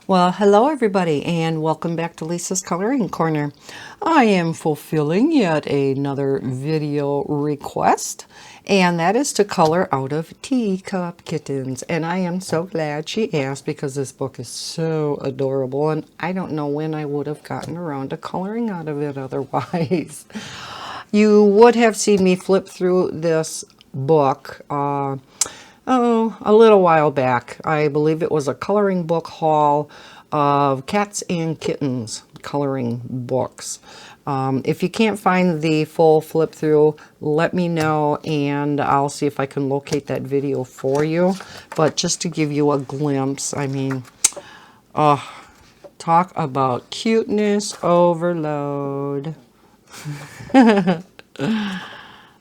Well, hello everybody, and welcome back to Lisa's Coloring Corner. I am fulfilling yet another video request, and that is to color out of Teacup Kittens. And I am so glad she asked because this book is so adorable, and I don't know when I would have gotten around to coloring out of it otherwise. You would have seen me flip through this book a little while back. I believe it was a coloring book haul of cats and kittens coloring books. If you can't find the full flip through, let me know and I'll see if I can locate that video for you. But just to give you a glimpse, I mean, talk about cuteness overload.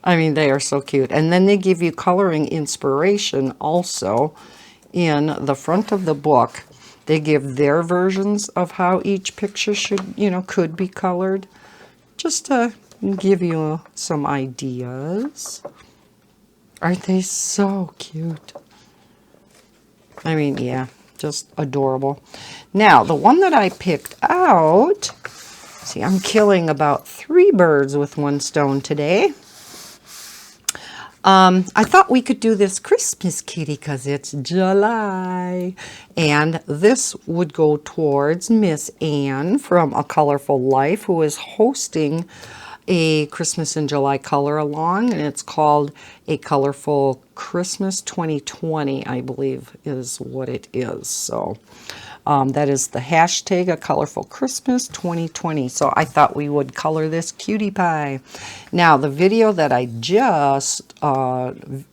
I mean, they are so cute. And then they give you coloring inspiration also in the front of the book. They give their versions of how each picture should, could be colored, just to give you some ideas. Aren't they so cute? I mean, yeah, just adorable. Now, the one that I picked out, see, I'm killing about 3 birds with one stone today. I thought we could do this Christmas kitty because it's July. And this would go towards Miss Anne from A Colorful Life, who is hosting a Christmas in July color along. And it's called A Colorful Christmas 2020, I believe is what it is. So that is the hashtag A Colorful Christmas 2020. So I thought we would color this cutie pie. Now the video that I just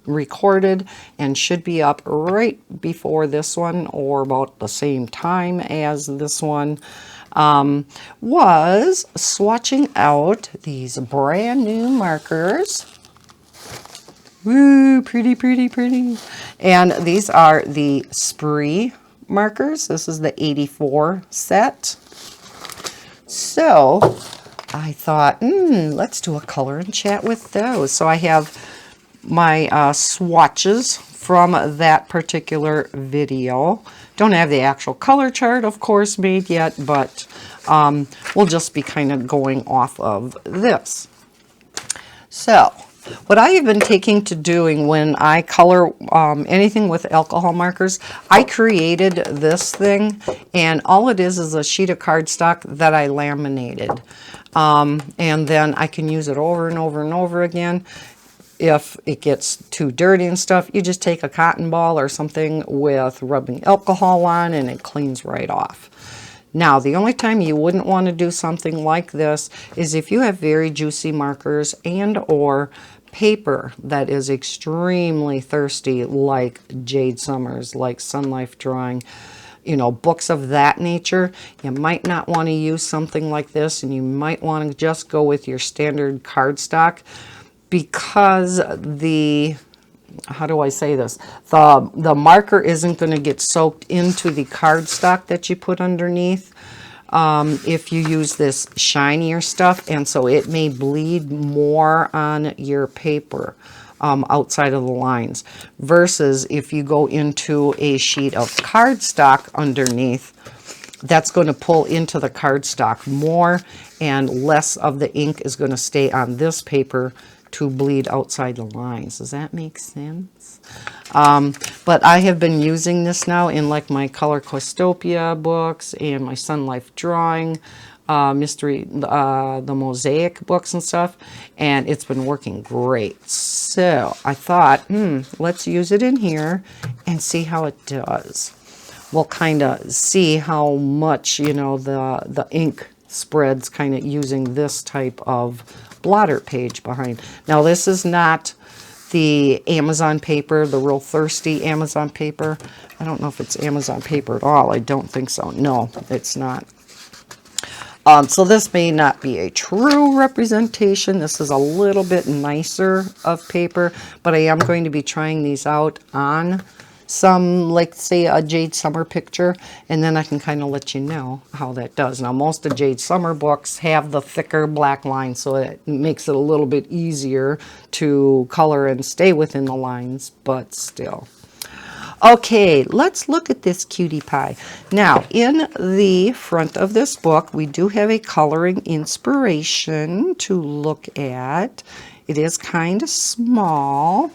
recorded and should be up right before this one or about the same time as this one was swatching out these brand new markers. Woo, pretty, pretty, pretty. And these are the Spreey markers. This is the 84 set. So I thought, let's do a color and chat with those. So I have my swatches from that particular video. Don't have the actual color chart, of course, made yet, but we'll just be kind of going off of this. So what I have been taking to doing when I color anything with alcohol markers, I created this thing, and all it is a sheet of cardstock that I laminated. And then I can use it over and over and over again. If it gets too dirty and stuff, you just take a cotton ball or something with rubbing alcohol on and it cleans right off. Now, the only time you wouldn't want to do something like this is if you have very juicy markers and or paper that is extremely thirsty, like Jade Summers, like Sun Life Drawing, books of that nature. You might not want to use something like this, and you might want to just go with your standard cardstock because how do I say this? The marker isn't going to get soaked into the cardstock that you put underneath if you use this shinier stuff, and so it may bleed more on your paper outside of the lines, versus if you go into a sheet of cardstock underneath, that's going to pull into the cardstock more, and less of the ink is going to stay on this paper to bleed outside the lines. Does that make sense? But I have been using this now in like my Color Questopia books and my Sun Life Drawing, the Mosaic books and stuff, and it's been working great. So I thought, let's use it in here and see how it does. We'll kind of see how much, the ink spreads kind of using this type of blotter page behind. Now this is not the Amazon paper, the real thirsty Amazon paper. I don't know if it's Amazon paper at all. I don't think so. No, it's not. So this may not be a true representation. This is a little bit nicer of paper, but I am going to be trying these out on some, like say a Jade Summer picture, and then I can kind of let you know how that does. Now most of Jade Summer books have the thicker black line, so it makes it a little bit easier to color and stay within the lines, but still. Okay, let's look at this cutie pie. Now, in the front of this book, we do have a coloring inspiration to look at. It is kind of small,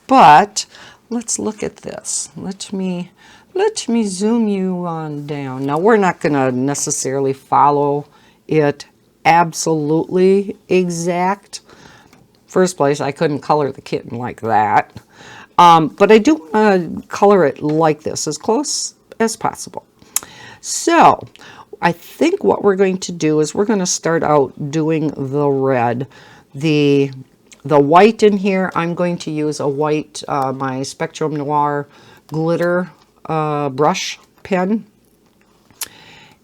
but let's look at this. Let me zoom you on down. Now, we're not going to necessarily follow it absolutely exact. First place, I couldn't color the kitten like that. But I do want to color it like this, as close as possible. So, I think what we're going to do is we're going to start out doing the red. The white in here, I'm going to use a white, my Spectrum Noir glitter brush pen.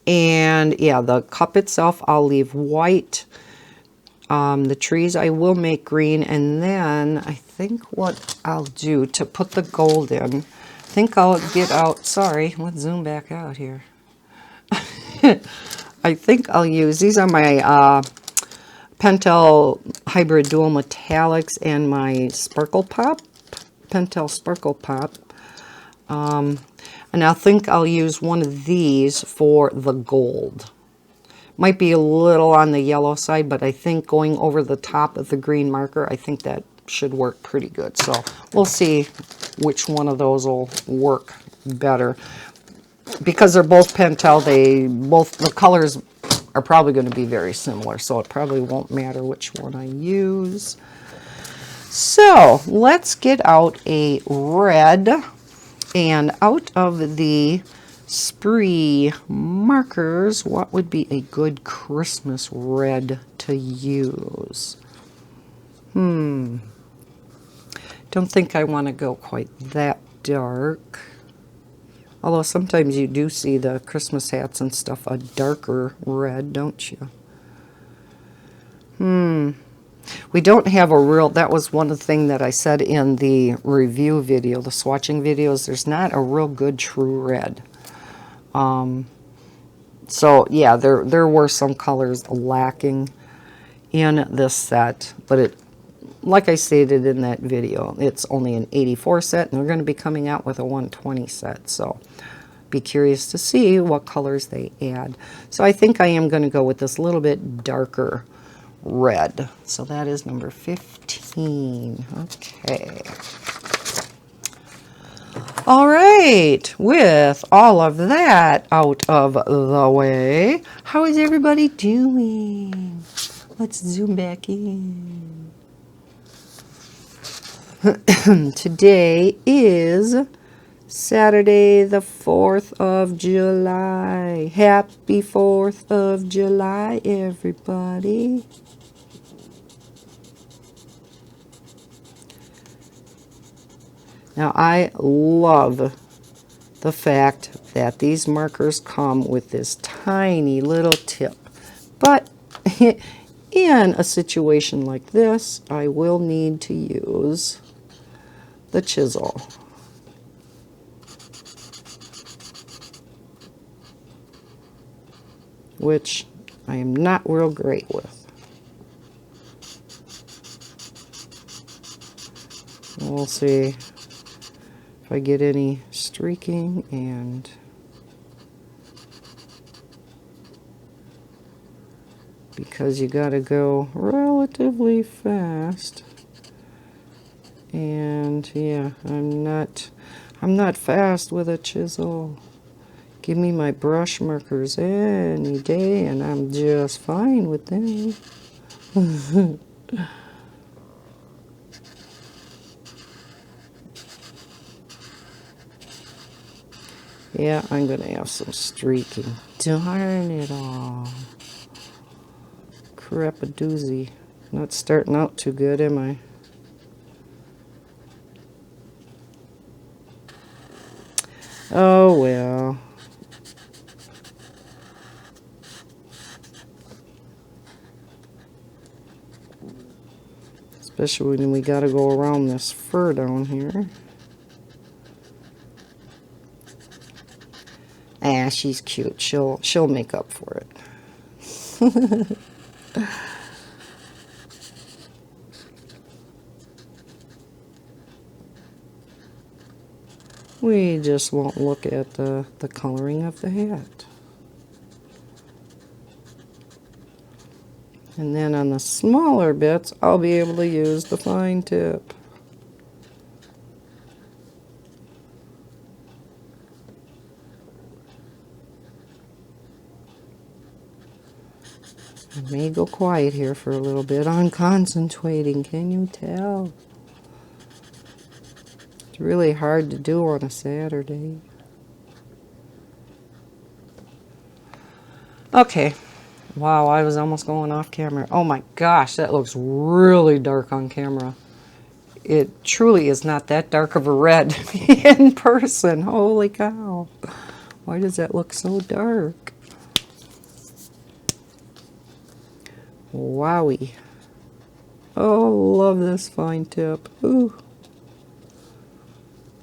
And yeah, the cup itself, I'll leave white. The trees I will make green, and then I think what I'll do to put the gold in, I think I'll get out, sorry, let's zoom back out here. I think I'll use, these are my Pentel Hybrid Dual Metallics and my Sparkle Pop, Pentel Sparkle Pop. And I think I'll use one of these for the gold. Might be a little on the yellow side, but I think going over the top of the green marker, I think that should work pretty good. So we'll see which one of those will work better. Because they're both Pentel, the colors are probably going to be very similar, so it probably won't matter which one I use. So let's get out a red, and out of the Spreey markers, what would be a good Christmas red to use? Don't think I want to go quite that dark. Although sometimes you do see the Christmas hats and stuff a darker red, don't you? We don't have a real, that was one of the things that I said in the review video, the swatching videos, there's not a real good true red. So yeah, there were some colors lacking in this set, but it, like I stated in that video, it's only an 84 set, and they're going to be coming out with a 120 set, so be curious to see what colors they add. So I think I am going to go with this little bit darker red. So that is number 15. Okay. All right, with all of that out of the way, how is everybody doing? Let's zoom back in. Today is Saturday, the 4th of July. Happy 4th of July, everybody. Now, I love the fact that these markers come with this tiny little tip. But in a situation like this, I will need to use the chisel. Which I am not real great with. We'll see if I get any streaking, and because you gotta go relatively fast, and yeah, I'm not fast with a chisel. Give me my brush markers any day and I'm just fine with them. Yeah, I'm going to have some streaking. Darn it all. Crap-a-doozy. Not starting out too good, am I? Oh, well. Especially when we got to go around this fur down here. Ah, she's cute. She'll make up for it. we just won't look at the coloring of the hat. And then on the smaller bits, I'll be able to use the fine tip. I may go quiet here for a little bit. I'm concentrating, can you tell? It's really hard to do on a Saturday. Okay. Wow, I was almost going off camera. Oh my gosh, that looks really dark on camera. It truly is not that dark of a red in person. Holy cow. Why does that look so dark? Wowie. Oh, love this fine tip. Ooh.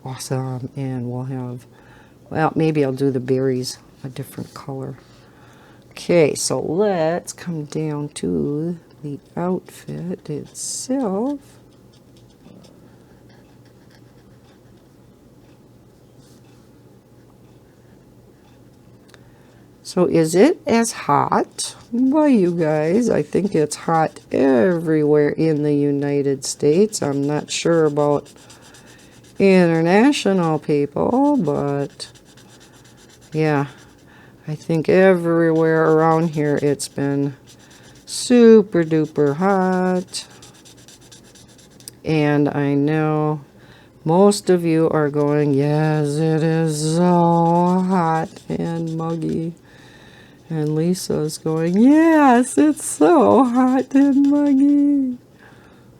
Awesome. And we'll have, well, maybe I'll do the berries a different color. Okay, so let's come down to the outfit itself. So is it as hot? Well, you guys, I think it's hot everywhere in the United States. I'm not sure about international people, but yeah, I think everywhere around here it's been super duper hot. And I know most of you are going, yes, it is so hot and muggy. And Lisa's going, yes, it's so hot and muggy.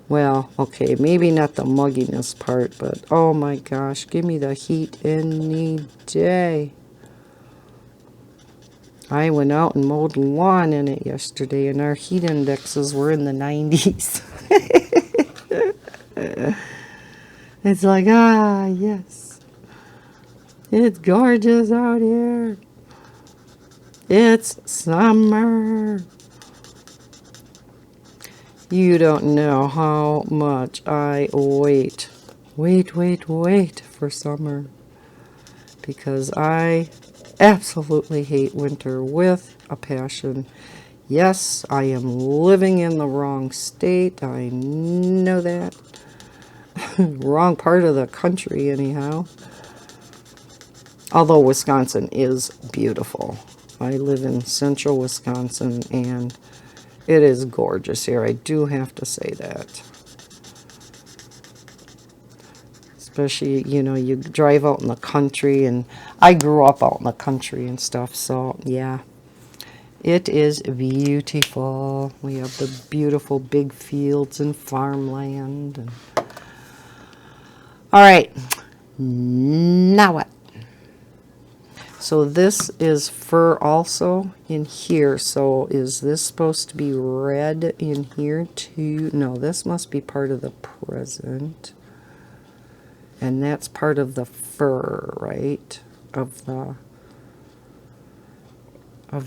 Well, okay, maybe not the mugginess part, but oh my gosh, give me the heat any day. I went out and mowed lawn in it yesterday, and our heat indexes were in the 90s. It's like, ah, yes. It's gorgeous out here. It's summer. You don't know how much I wait for summer. Because I absolutely hate winter with a passion. Yes, I am living in the wrong state. I know that. Wrong part of the country, anyhow. Although Wisconsin is beautiful. I live in central Wisconsin, and it is gorgeous here. I do have to say that. Especially, you know, you drive out in the country, and I grew up out in the country and stuff, so yeah. It is beautiful. We have the beautiful big fields and farmland. And all right, now what? So this is fur also in here. So is this supposed to be red in here too? No, this must be part of the present. And that's part of the fur, right? Of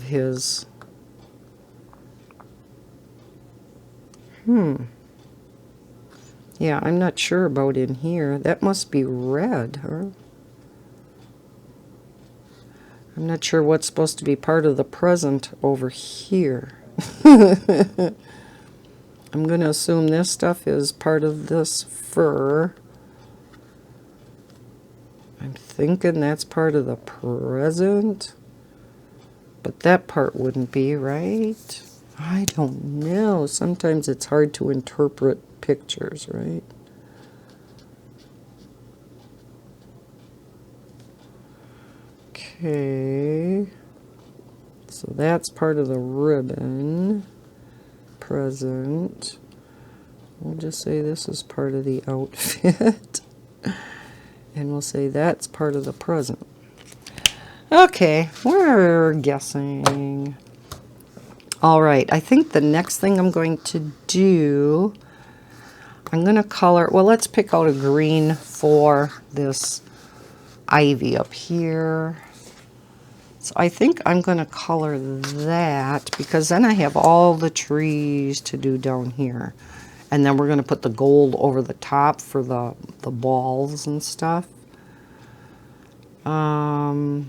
his. Yeah, I'm not sure about in here. That must be red, huh? I'm not sure what's supposed to be part of the present over here. I'm going to assume this stuff is part of this fur. I'm thinking that's part of the present. But that part wouldn't be, right? I don't know. Sometimes it's hard to interpret pictures, right? Okay, so that's part of the ribbon, present. We'll just say this is part of the outfit, and we'll say that's part of the present. Okay, we're guessing. All right, I think the next thing I'm going to do, I'm going to color, well, let's pick out a green for this ivy up here. So I think I'm going to color that, because then I have all the trees to do down here. And then we're going to put the gold over the top for the balls and stuff. So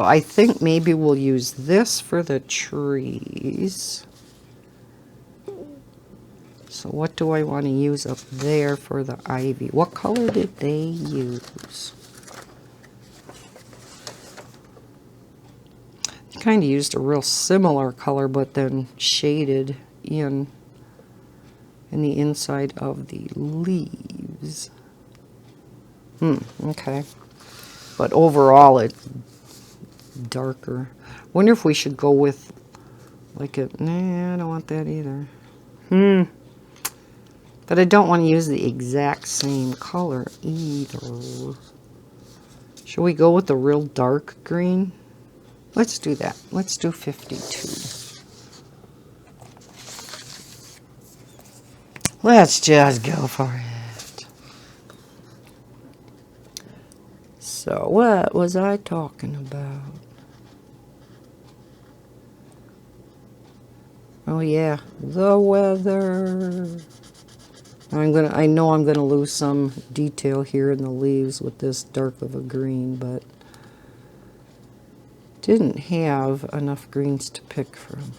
I think maybe we'll use this for the trees. So what do I want to use up there for the ivy? What color did they use? They kind of used a real similar color, but then shaded in the inside of the leaves. Okay. But overall, it's darker. Wonder if we should go with like a... Nah, I don't want that either. But I don't want to use the exact same color either. Should we go with the real dark green? Let's do that. Let's do 52. Let's just go for it. So what was I talking about? Oh yeah, the weather. I know I'm gonna lose some detail here in the leaves with this dark of a green, but didn't have enough greens to pick from.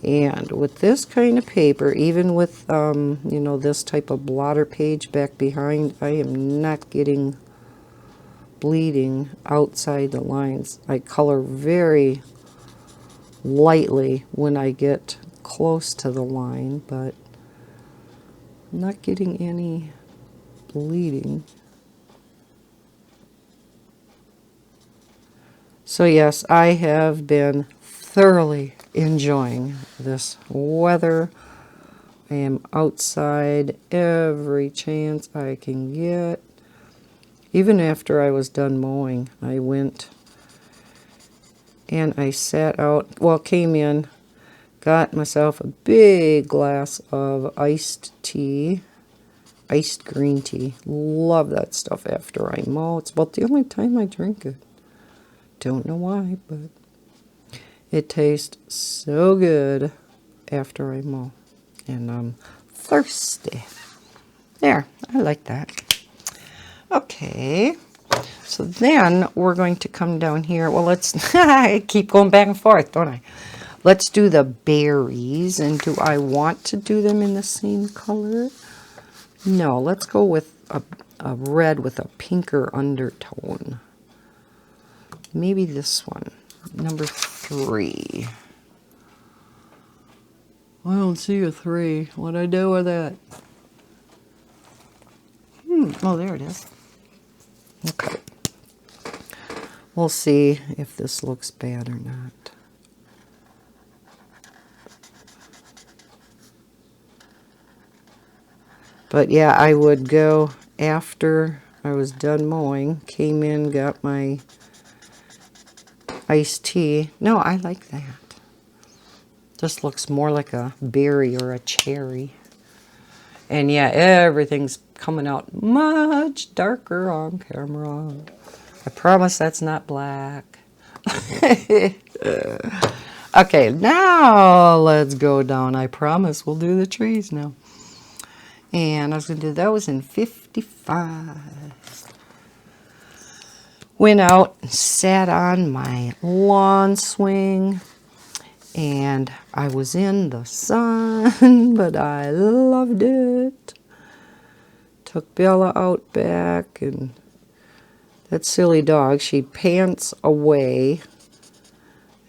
And with this kind of paper, even with you know, this type of blotter page back behind, I am not getting bleeding outside the lines. I color very lightly when I get close to the line, but I'm not getting any bleeding. So yes, I have been thoroughly enjoying this weather. I am outside every chance I can get. Even after I was done mowing, I went and I sat out, well, came in, got myself a big glass of iced tea, iced green tea. Love that stuff after I mow. It's about the only time I drink it. Don't know why, but it tastes so good after I mow. And I'm thirsty. There, I like that. Okay. So then we're going to come down here. Well, let's, I keep going back and forth, don't I? Let's do the berries. And do I want to do them in the same color? No, let's go with a red with a pinker undertone. Maybe this one, number 3. I don't see a 3. What'd I do with that? Oh, there it is. Okay. We'll see if this looks bad or not. But yeah, I would go after I was done mowing, came in, got my iced tea. No, I like that. Just looks more like a berry or a cherry. And yeah, everything's coming out much darker on camera. I promise that's not black. Okay, now let's go down. I promise we'll do the trees now. And I was going to do those in 55. Went out and sat on my lawn swing. And I was in the sun, but I loved it. Took Bella out back, and that silly dog, she pants away.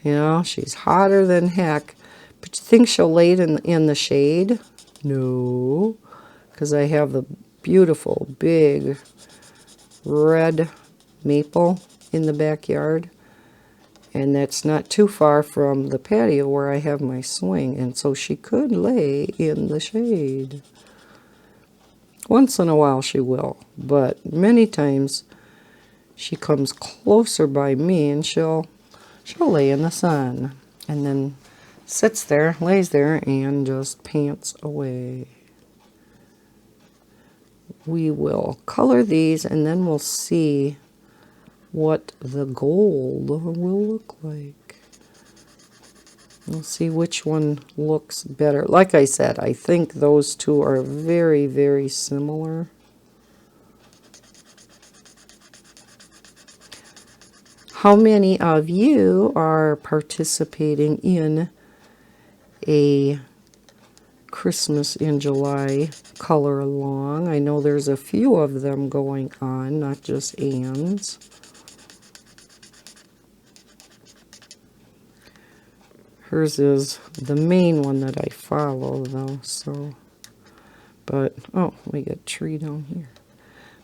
You know, she's hotter than heck. But you think she'll lay in the shade? No, because I have the beautiful big red maple in the backyard. And that's not too far from the patio where I have my swing. And so she could lay in the shade. Once in a while she will. But many times she comes closer by me and she'll lay in the sun. And then sits there, lays there, and just pants away. We will color these and then we'll see what the gold will look like. We'll see which one looks better. Like I said, I think those two are very, very similar. How many of you are participating in a Christmas in July color along? I know there's a few of them going on, not just Anne's. Hers is the main one that I follow, though, so. But, oh, we got a tree down here.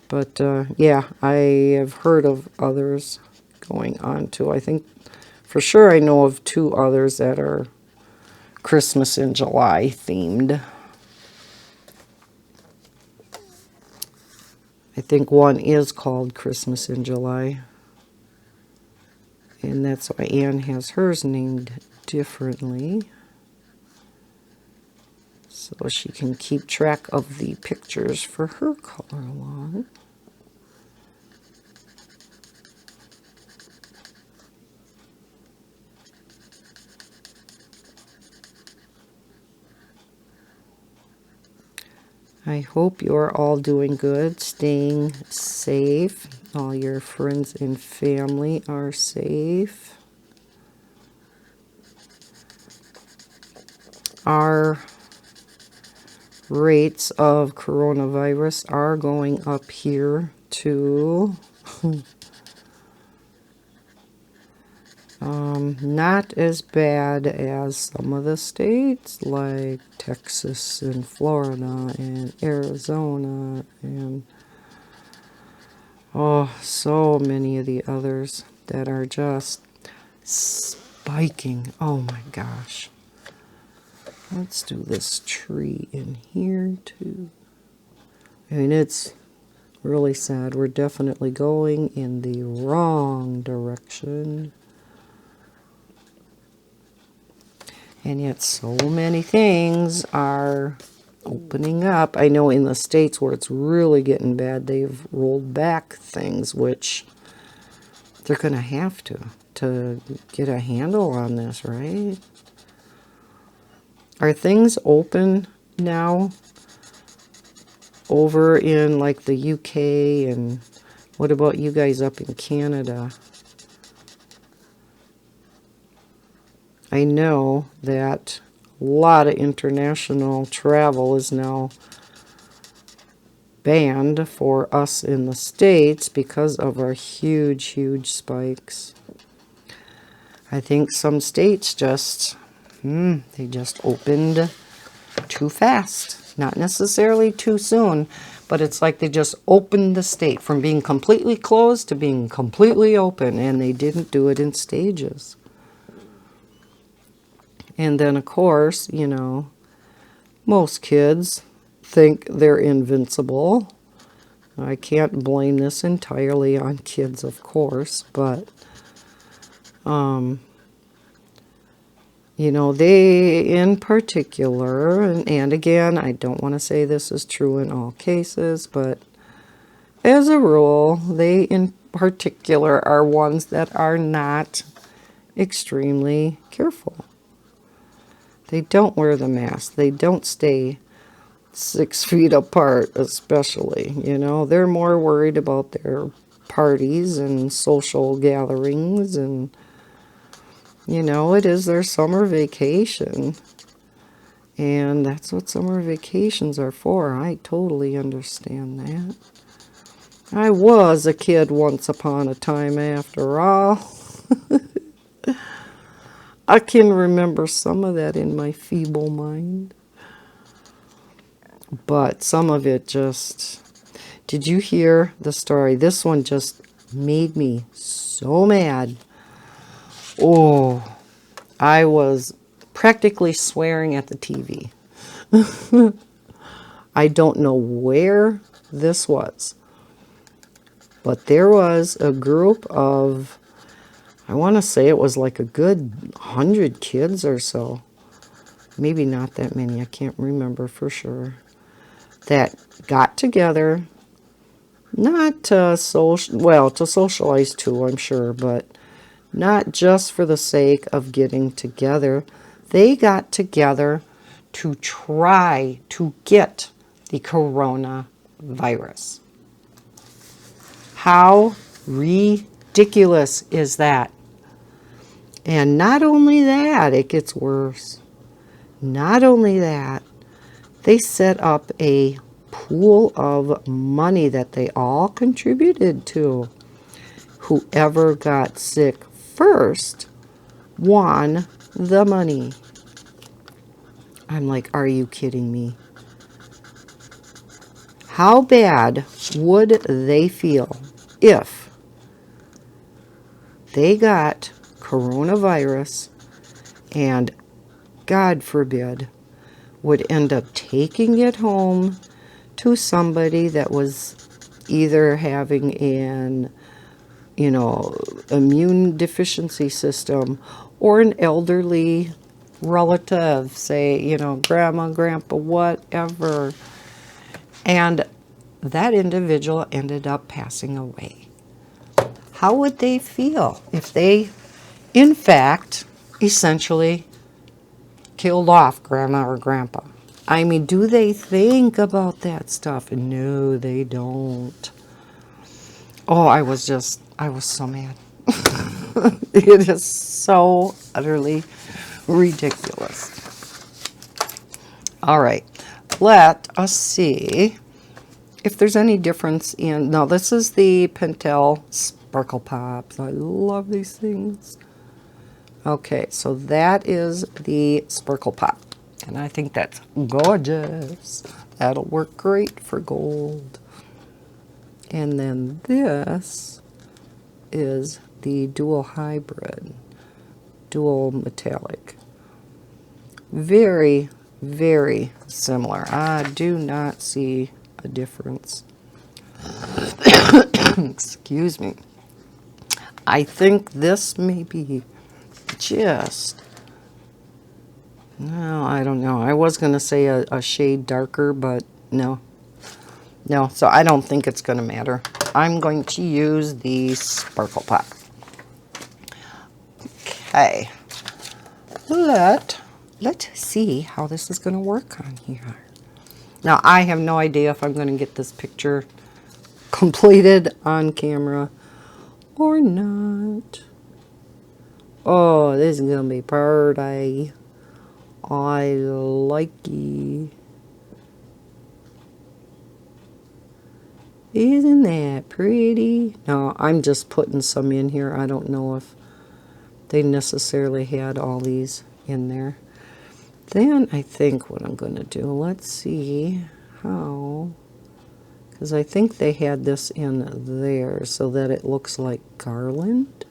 But, yeah, I have heard of others going on, too. I think, for sure, I know of 2 others that are Christmas in July themed. I think one is called Christmas in July. And that's why Anne has hers named differently. So she can keep track of the pictures for her color along. I hope you're all doing good, staying safe. All your friends and family are safe. Our rates of coronavirus are going up here too. Not as bad as some of the states like Texas and Florida and Arizona and oh, so many of the others that are just spiking. Oh my gosh. Let's do this tree in here too. I mean, it's really sad. We're definitely going in the wrong direction. And yet so many things are opening up. I know in the States where it's really getting bad, they've rolled back things, which they're going to have to get a handle on this, right? Are things open now over in like the UK, and what about you guys up in Canada? I know that a lot of international travel is now banned for us in the States because of our huge, huge spikes. I think some states just, they just opened too fast. Not necessarily too soon, but it's like they just opened the state from being completely closed to being completely open, and they didn't do it in stages. And then, of course, you know, most kids think they're invincible. I can't blame this entirely on kids, of course, but, you know, they in particular, and again, I don't want to say this is true in all cases, but as a rule, they in particular are ones that are not extremely careful. They don't wear the mask. They don't stay 6 feet apart, especially. You know, they're more worried about their parties and social gatherings, and, you know, it is their summer vacation. And that's what summer vacations are for. I totally understand that. I was a kid once upon a time, after all. I can remember some of that in my feeble mind. But some of it just... Did you hear the story? This one just made me so mad. Oh, I was practically swearing at the TV. I don't know where this was, but there was a group of, I want to say it was like a good 100 kids or so. Maybe not that many, I can't remember for sure. That got together, not to to socialize too, I'm sure, but not just for the sake of getting together. they got together to try to get the coronavirus. How ridiculous is that? And not only that, it gets worse. Not only that, they set up a pool of money that they all contributed to. Whoever got sick first won the money. I'm like, are you kidding me? How bad would they feel if they got coronavirus and, God forbid, would end up taking it home to somebody that was either having an, immune deficiency system, or an elderly relative, say, grandma, grandpa, whatever. And that individual ended up passing away. How would they feel if they, in fact, essentially killed off grandma or grandpa? I mean, do they think about that stuff? No, they don't. Oh, I was so mad. It is so utterly ridiculous. All right, let us see if there's any difference in... Now, this is the Pentel Sparkle Pops. I love these things. Okay, so that is the Sparkle Pop. And I think that's gorgeous. That'll work great for gold. And then this is the Dual Hybrid. Dual Metallic. Very, very similar. I do not see a difference. Excuse me. I think this may be just... No, I don't know. I was going to say a shade darker, but no. No, so I don't think it's going to matter. I'm going to use the Sparkle Pop. Okay. Let's see how this is going to work on here. Now, I have no idea if I'm going to get this picture completed on camera or not. Oh, this is going to be pretty. I like it. Isn't that pretty? No, I'm just putting some in here. I don't know if they necessarily had all these in there. Then I think what I'm going to do, let's see how, because I think they had this in there so that it looks like garland.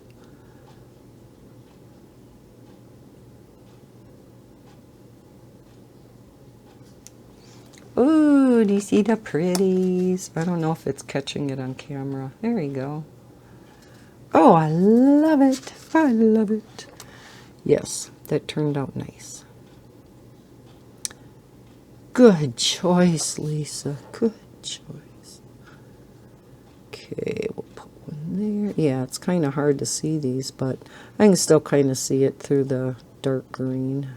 Ooh, do you see the pretties? I don't know if it's catching it on camera. There you go. Oh, I love it. I love it. Yes, that turned out nice. Good choice, Lisa. Good choice. Okay, we'll put one there. Yeah, it's kind of hard to see these, but I can still kind of see it through the dark green.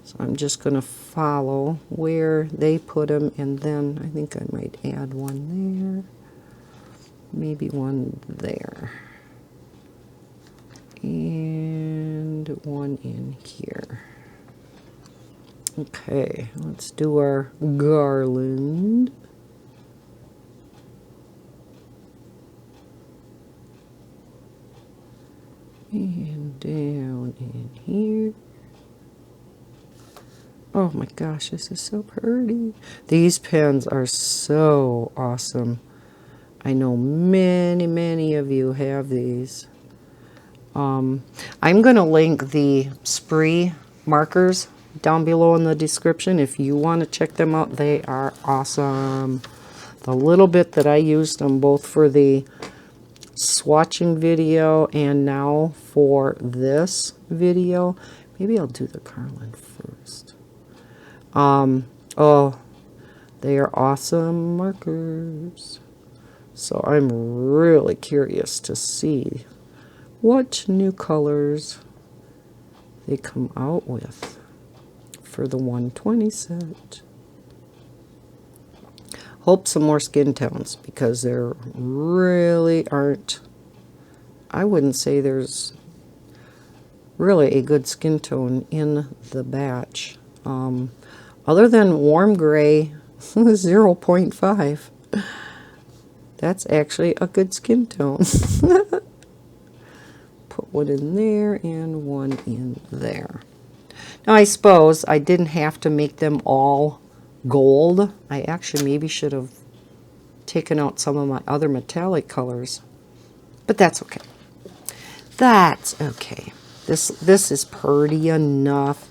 So I'm just going to follow where they put them, and then I think I might add one there. Maybe one there. And one in here. Okay, let's do our garland. And down in here. Oh my gosh, this is so pretty. These pens are so awesome. I know many of you have these. I'm going to link the Spreey markers down below in the description. If you want to check them out, they are awesome. The little bit that I used them both for the swatching video and now for this video. Maybe I'll do the garland first. Oh, they are awesome markers. So I'm really curious to see what new colors they come out with for the 120 set. Hope some more skin tones, because there really aren't, I wouldn't say there's really a good skin tone in the batch. Other than warm gray 0.5. That's actually a good skin tone. Put one in there and one in there. Now I suppose I didn't have to make them all gold. I actually maybe should have taken out some of my other metallic colors. But that's okay. That's okay. This is pretty enough.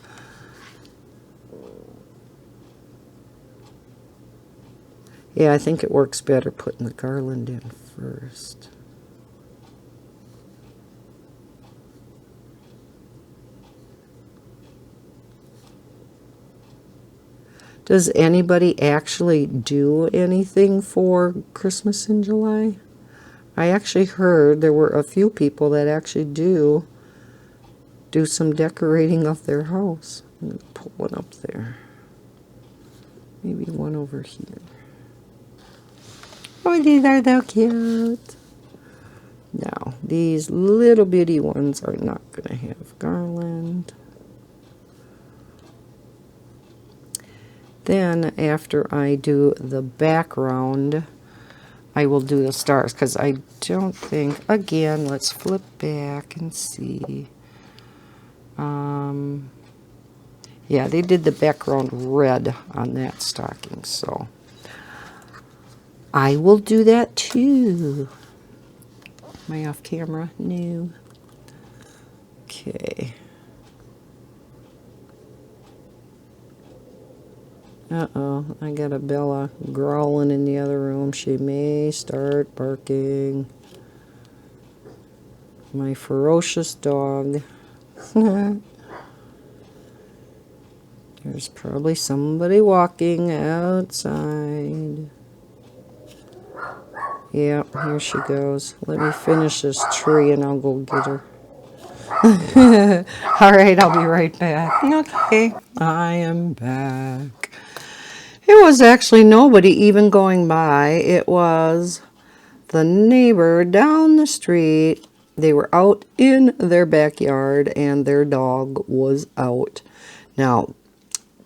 Yeah, I think it works better putting the garland in first. Does anybody actually do anything for Christmas in July? I actually heard there were a few people that actually do some decorating of their house. I'm going to put one up there. Maybe one over here. Oh, these are so cute. Now, these little bitty ones are not going to have garland. Then, after I do the background, I will do the stars, because I don't think, again, let's flip back and see. Yeah, they did the background red on that stocking, so I will do that too. Am I off camera? No. Okay. Uh-oh, I got a Bella growling in the other room. She may start barking. My ferocious dog. There's probably somebody walking outside. Yeah, here she goes. Let me finish this tree and I'll go get her. Alright, I'll be right back. Okay, I am back. It was actually nobody even going by. It was the neighbor down the street. They were out in their backyard and their dog was out. Now,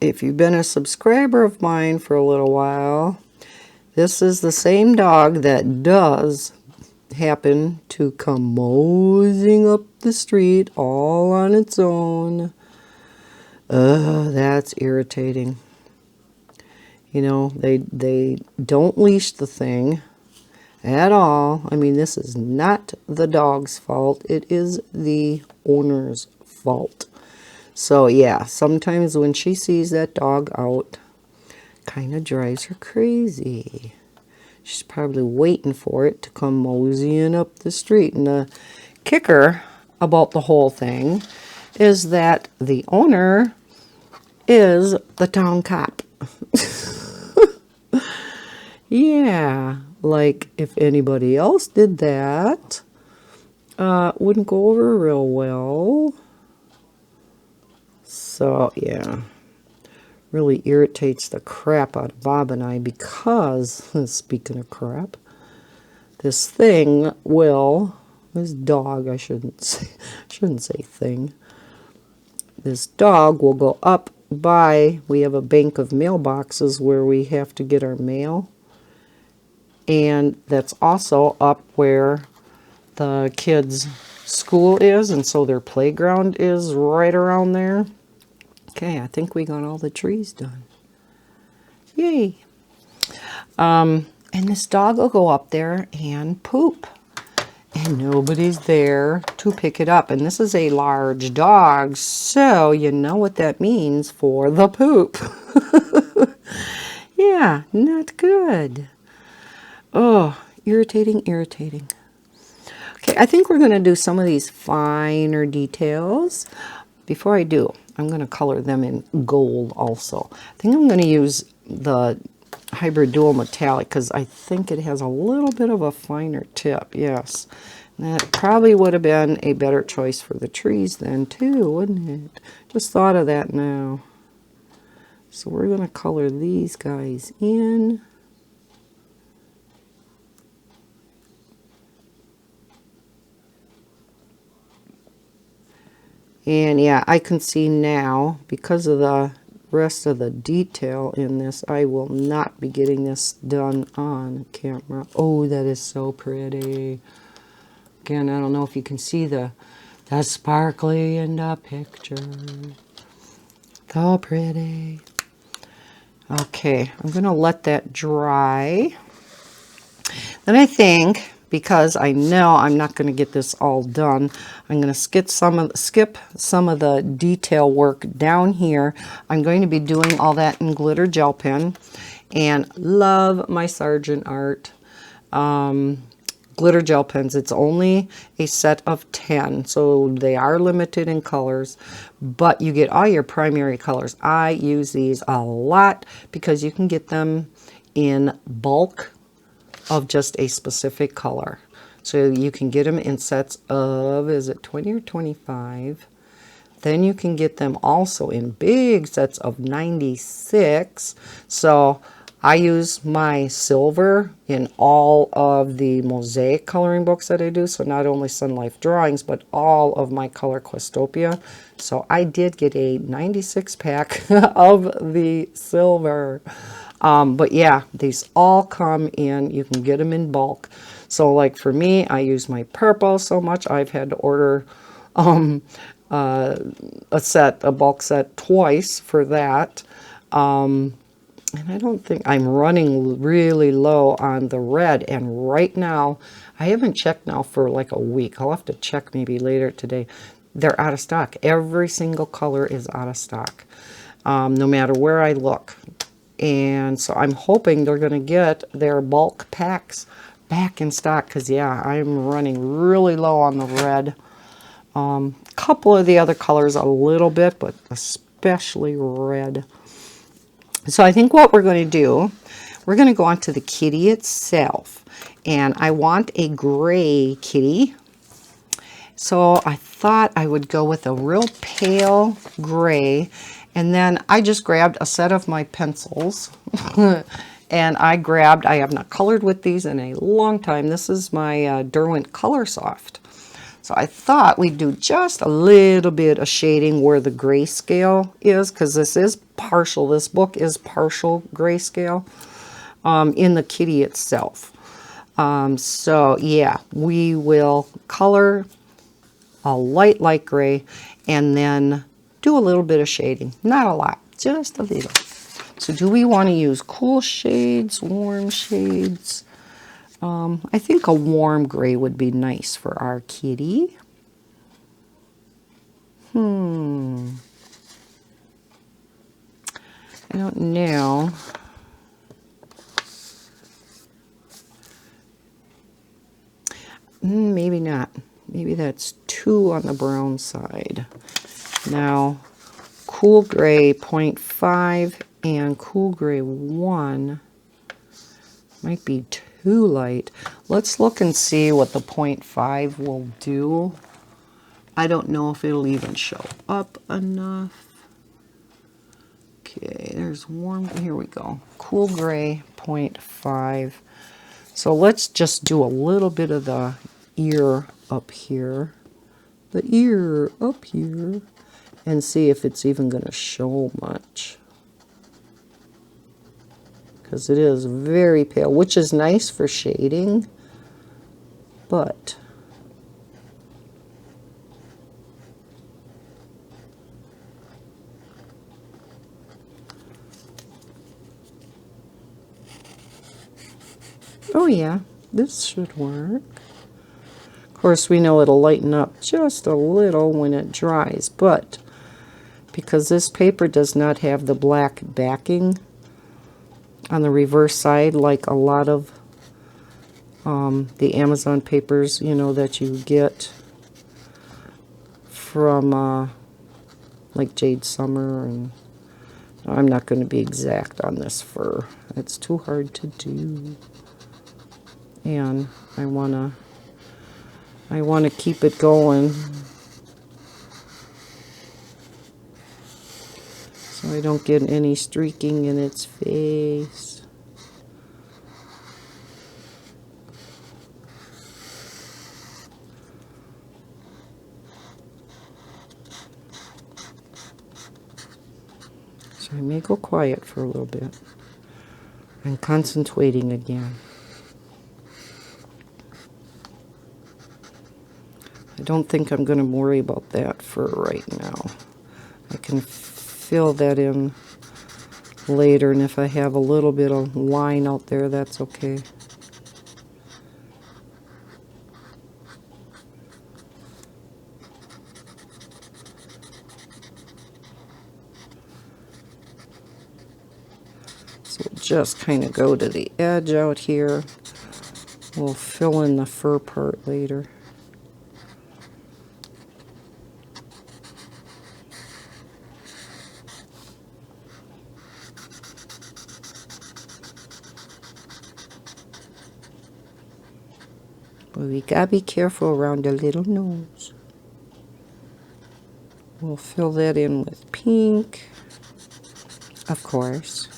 if you've been a subscriber of mine for a little while, this is the same dog that does happen to come moseying up the street all on its own. That's irritating. You know, they don't leash the thing at all. I mean, this is not the dog's fault. It is the owner's fault. So, yeah, sometimes when she sees that dog out, kind of drives her crazy. She's probably waiting for it to come moseying up the street. And the kicker about the whole thing is that the owner is the town cop. Yeah, like if anybody else did that, wouldn't go over real well. So, yeah, really irritates the crap out of Bob and I because, speaking of crap, this thing will, this dog, I shouldn't say thing, this dog will go up by, we have a bank of mailboxes where we have to get our mail, and that's also up where the kids' school is, and so their playground is right around there. Okay, I think we got all the trees done. Yay! And this dog will go up there and poop. And nobody's there to pick it up. And this is a large dog, so you know what that means for the poop. Yeah, not good. Oh, irritating, irritating. Okay, I think we're going to do some of these finer details. Before I do, I'm going to color them in gold also. I think I'm going to use the Hybrid Dual Metallic because I think it has a little bit of a finer tip. Yes. That probably would have been a better choice for the trees then too, wouldn't it? Just thought of that now. So we're going to color these guys in. And yeah, I can see now, because of the rest of the detail in this, I will not be getting this done on camera. Oh, that is so pretty. Again, I don't know if you can see the sparkly in the picture. So pretty. Okay, I'm going to let that dry. Then I think, because I know I'm not going to get this all done, I'm going to skip some of the detail work down here. I'm going to be doing all that in glitter gel pen, and love my Sargent Art glitter gel pens. It's only a set of 10, so they are limited in colors, but you get all your primary colors. I use these a lot because you can get them in bulk of just a specific color. So you can get them in sets of, is it 20 or 25? Then you can get them also in big sets of 96. So I use my silver in all of the mosaic coloring books that I do. So not only Sun Life drawings, but all of my Color Questopia. So I did get a 96 pack of the silver. But yeah, these all come in. You can get them in bulk. So like for me, I use my purple so much, I've had to order a bulk set twice for that. And I don't think I'm running really low on the red. And right now, I haven't checked now for like a week. I'll have to check maybe later today. They're out of stock. Every single color is out of stock, no matter where I look. And so I'm hoping they're going to get their bulk packs back in stock, because yeah, I'm running really low on the red. Couple of the other colors a little bit, but especially red. So I think what we're going to do, we're going to go on to the kitty itself. And I want a gray kitty. So I thought I would go with a real pale gray. And then I just grabbed a set of my pencils. And I have not colored with these in a long time. This is my Derwent Color Soft. So I thought we'd do just a little bit of shading where the grayscale is, because this is partial. This book is partial grayscale in the kitty itself. So yeah, we will color a light gray and then do a little bit of shading. Not a lot, just a little. So do we want to use cool shades, warm shades? I think a warm gray would be nice for our kitty. I don't know. Maybe not. Maybe that's too on the brown side. Now, cool gray 0.5 and cool gray 1 might be too light. Let's look and see what the 0.5 will do. I don't know if it'll even show up enough. Okay, there's warm. Here we go. Cool gray 0.5. So let's just do a little bit of the ear up here. The ear up here. And see if it's even going to show much. Because it is very pale, which is nice for shading, but oh yeah, this should work. Of course, we know it'll lighten up just a little when it dries, but because this paper does not have the black backing on the reverse side, like a lot of the Amazon papers, you know, that you get from like Jade Summer, and I'm not going to be exact on this fur. It's too hard to do. And I want to I want to keep it going so I don't get any streaking in its face. So I may go quiet for a little bit. I'm concentrating again. I don't think I'm going to worry about that for right now. I can fill that in later, and if I have a little bit of line out there, that's okay. So just kind of go to the edge out here. We'll fill in the fur part later. But we gotta be careful around the little nose. We'll fill that in with pink, of course.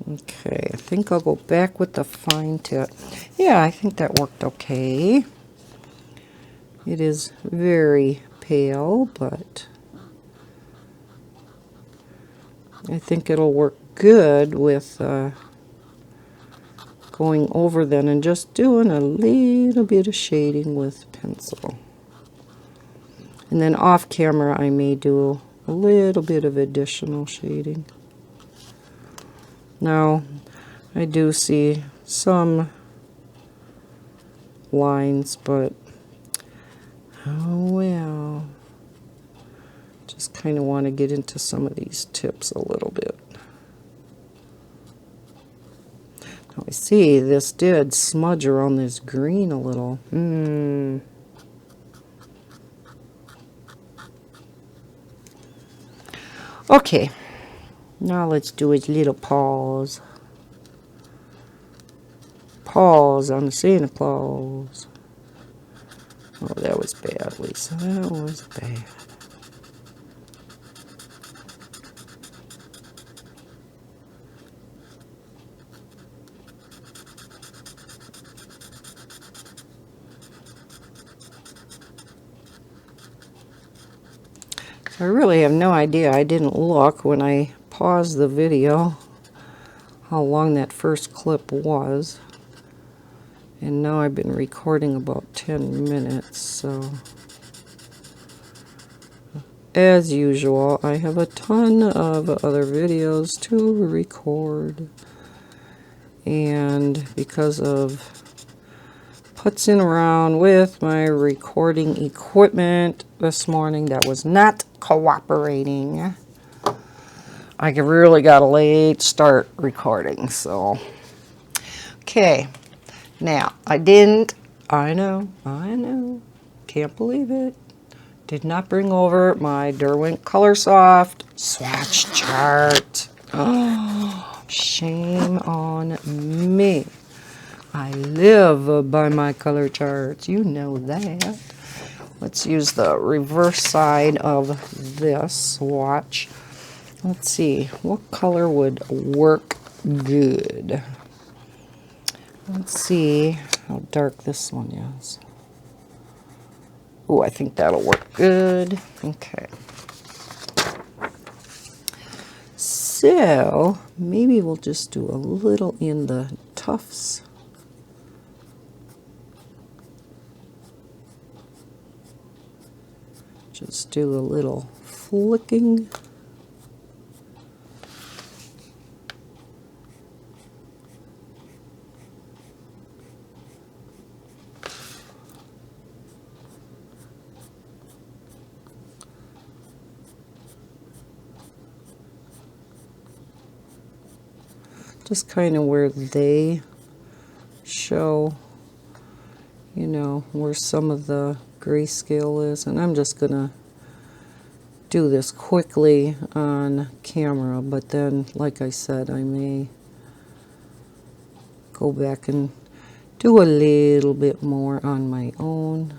Okay, I think I'll go back with the fine tip. Yeah, I think that worked okay. It is very pale, but I think it'll work good with going over then and just doing a little bit of shading with pencil. And then off camera I may do a little bit of additional shading. Now, I do see some lines, but oh well. Just kind of want to get into some of these tips a little bit. Now I see this did smudge around this green a little. Okay. Now let's do his little paws. Paws on the Santa Claus. Oh, that was bad, Lisa. That was bad. I really have no idea. I didn't look when I paused the video how long that first clip was. And now I've been recording about 10 minutes, so as usual, I have a ton of other videos to record. And because of putzing around with my recording equipment this morning that was not cooperating, I really got a late start recording, so. Okay, now, I know, can't believe it, did not bring over my Derwent Colorsoft swatch chart. Oh, shame on me. I live by my color charts, you know that. Let's use the reverse side of this swatch. Let's see, what color would work good? Let's see how dark this one is. Oh, I think that'll work good. Okay. So, maybe we'll just do a little in the tufts. Just do a little flicking. just kind of where they show, you know, where some of the grayscale is. And I'm just gonna do this quickly on camera, but then, like I said, I may go back and do a little bit more on my own.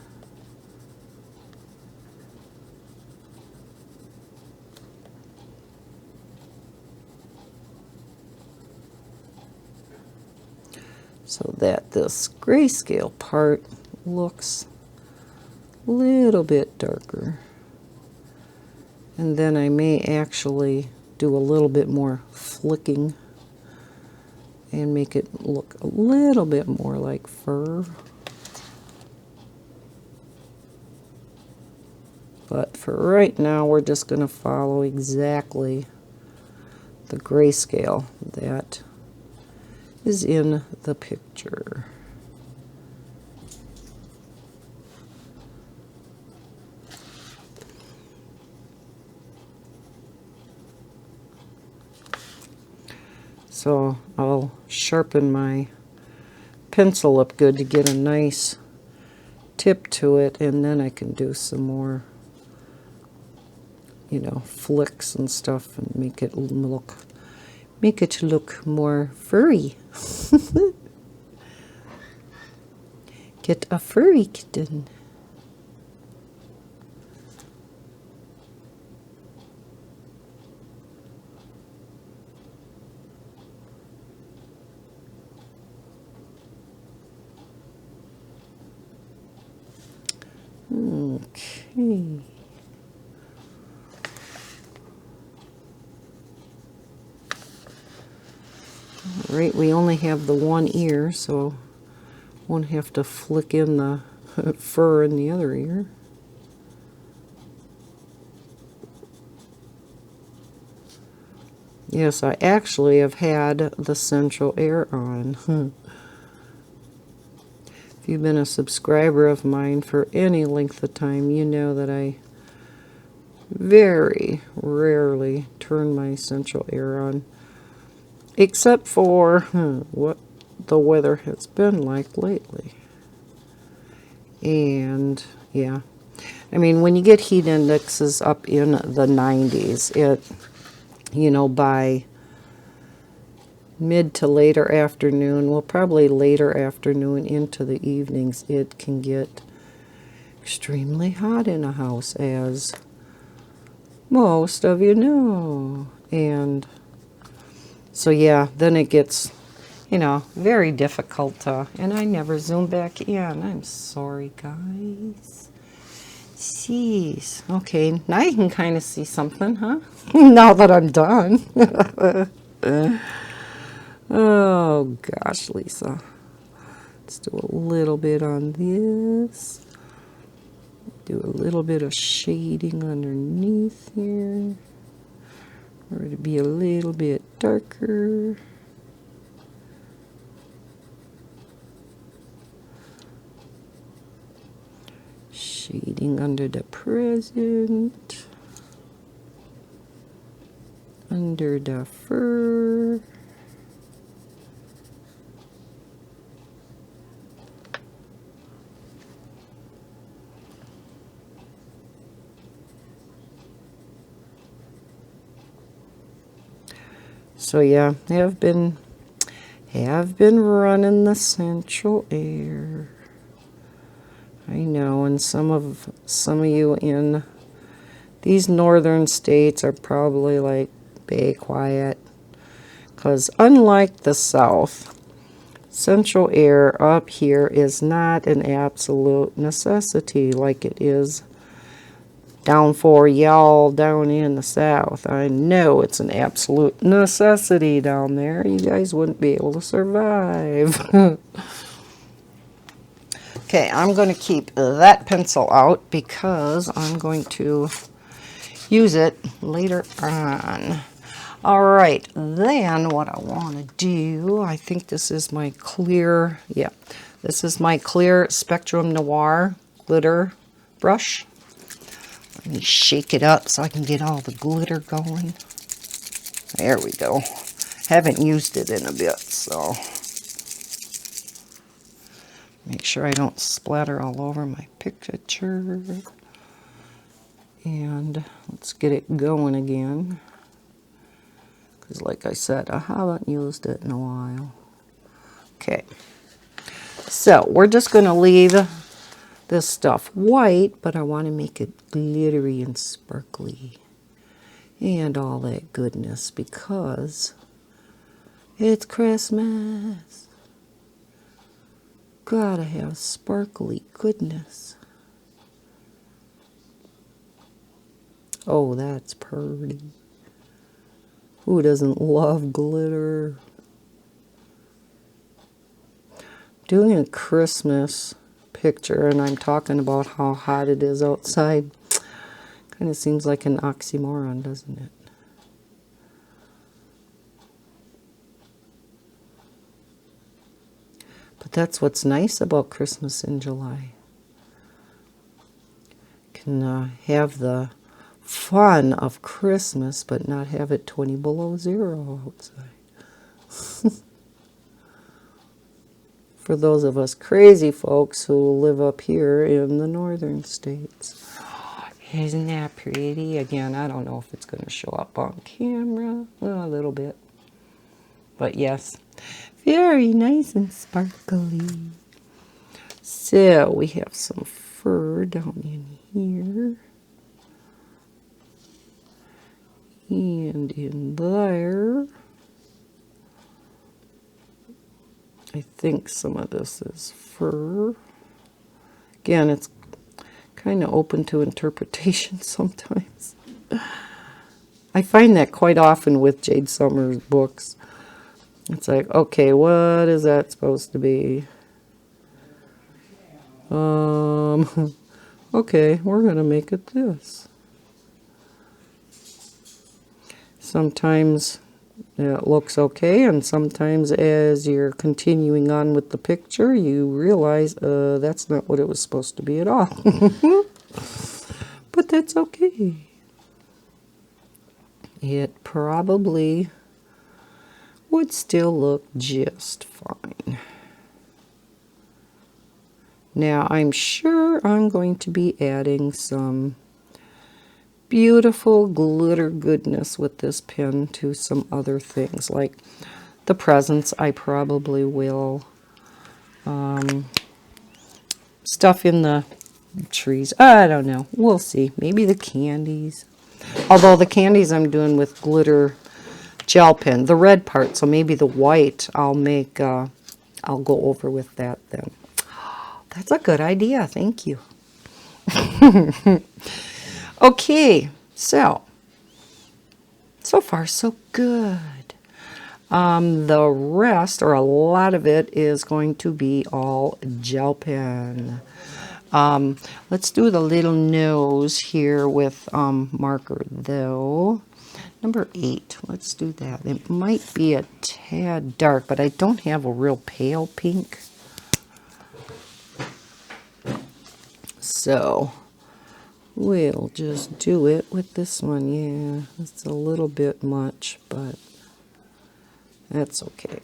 So that this grayscale part looks a little bit darker. And then I may actually do a little bit more flicking and make it look a little bit more like fur. But for right now, we're just going to follow exactly the grayscale that is in the picture. So I'll sharpen my pencil up good to get a nice tip to it, and then I can do some more, you know, flicks and stuff and make it look more furry. Get a furry kitten. Okay. All right, we only have the one ear, so won't have to flick in the fur in the other ear. Yes, I actually have had the central air on. If you've been a subscriber of mine for any length of time, you know that I very rarely turn my central air on, except for what the weather has been like lately. And yeah, I mean, when you get heat indexes up in the 90s, it, you know, by mid to later afternoon, well, probably later afternoon into the evenings, it can get extremely hot in a house, as most of you know. And so yeah, then it gets, you know, very difficult to, and I never zoom back in. I'm sorry, guys. Jeez. Okay, now you can kind of see something, huh? Now that I'm done. Oh gosh, Lisa. Let's do a little bit on this. Do a little bit of shading underneath here, or to be a little bit darker. Shading under the present, under the fur. So yeah, have been running the central air. I know, and some of you in these northern states are probably like, be quiet, because unlike the south, central air up here is not an absolute necessity like it is down for y'all down in the south. I know it's an absolute necessity down there. You guys wouldn't be able to survive. Okay, I'm going to keep that pencil out because I'm going to use it later on. All right, then what I want to do, I think this is my clear, yeah, this is my clear Spectrum Noir glitter brush. Let me shake it up so I can get all the glitter going. There we go. Haven't used it in a bit, so make sure I don't splatter all over my picture. And let's get it going again, because like I said, I haven't used it in a while. Okay, so we're just going to leave this stuff white, but I want to make it glittery and sparkly and all that goodness, because it's Christmas. Gotta have sparkly goodness. Oh, that's pretty. Who doesn't love glitter? Doing a Christmas picture, and I'm talking about how hot it is outside. Kind of seems like an oxymoron, doesn't it? But that's what's nice about Christmas in July. Can have the fun of Christmas, but not have it 20 below zero outside. For those of us crazy folks who live up here in the northern states. Isn't that pretty? Again, I don't know if it's going to show up on camera. Well, a little bit. But yes, very nice and sparkly. So we have some fur down in here. And in there. I think some of this is fur. Again, it's kind of open to interpretation sometimes. I find that quite often with Jade Summers books. It's like, okay, what is that supposed to be? Okay, we're going to make it this. Sometimes it looks okay, and sometimes as you're continuing on with the picture, you realize that's not what it was supposed to be at all. But that's okay. It probably would still look just fine. Now, I'm sure I'm going to be adding some beautiful glitter goodness with this pen to some other things, like the presents. I probably will stuff in the trees. I don't know. We'll see. Maybe the candies. Although the candies I'm doing with glitter gel pen, the red part, so maybe the white I'll make, I'll go over with that then. That's a good idea. Thank you. Okay, so far so good. The rest, or a lot of it, is going to be all gel pen. Let's do the little nose here with marker, though. Number 8, let's do that. It might be a tad dark, but I don't have a real pale pink. So we'll just do it with this one. Yeah, it's a little bit much, but that's okay.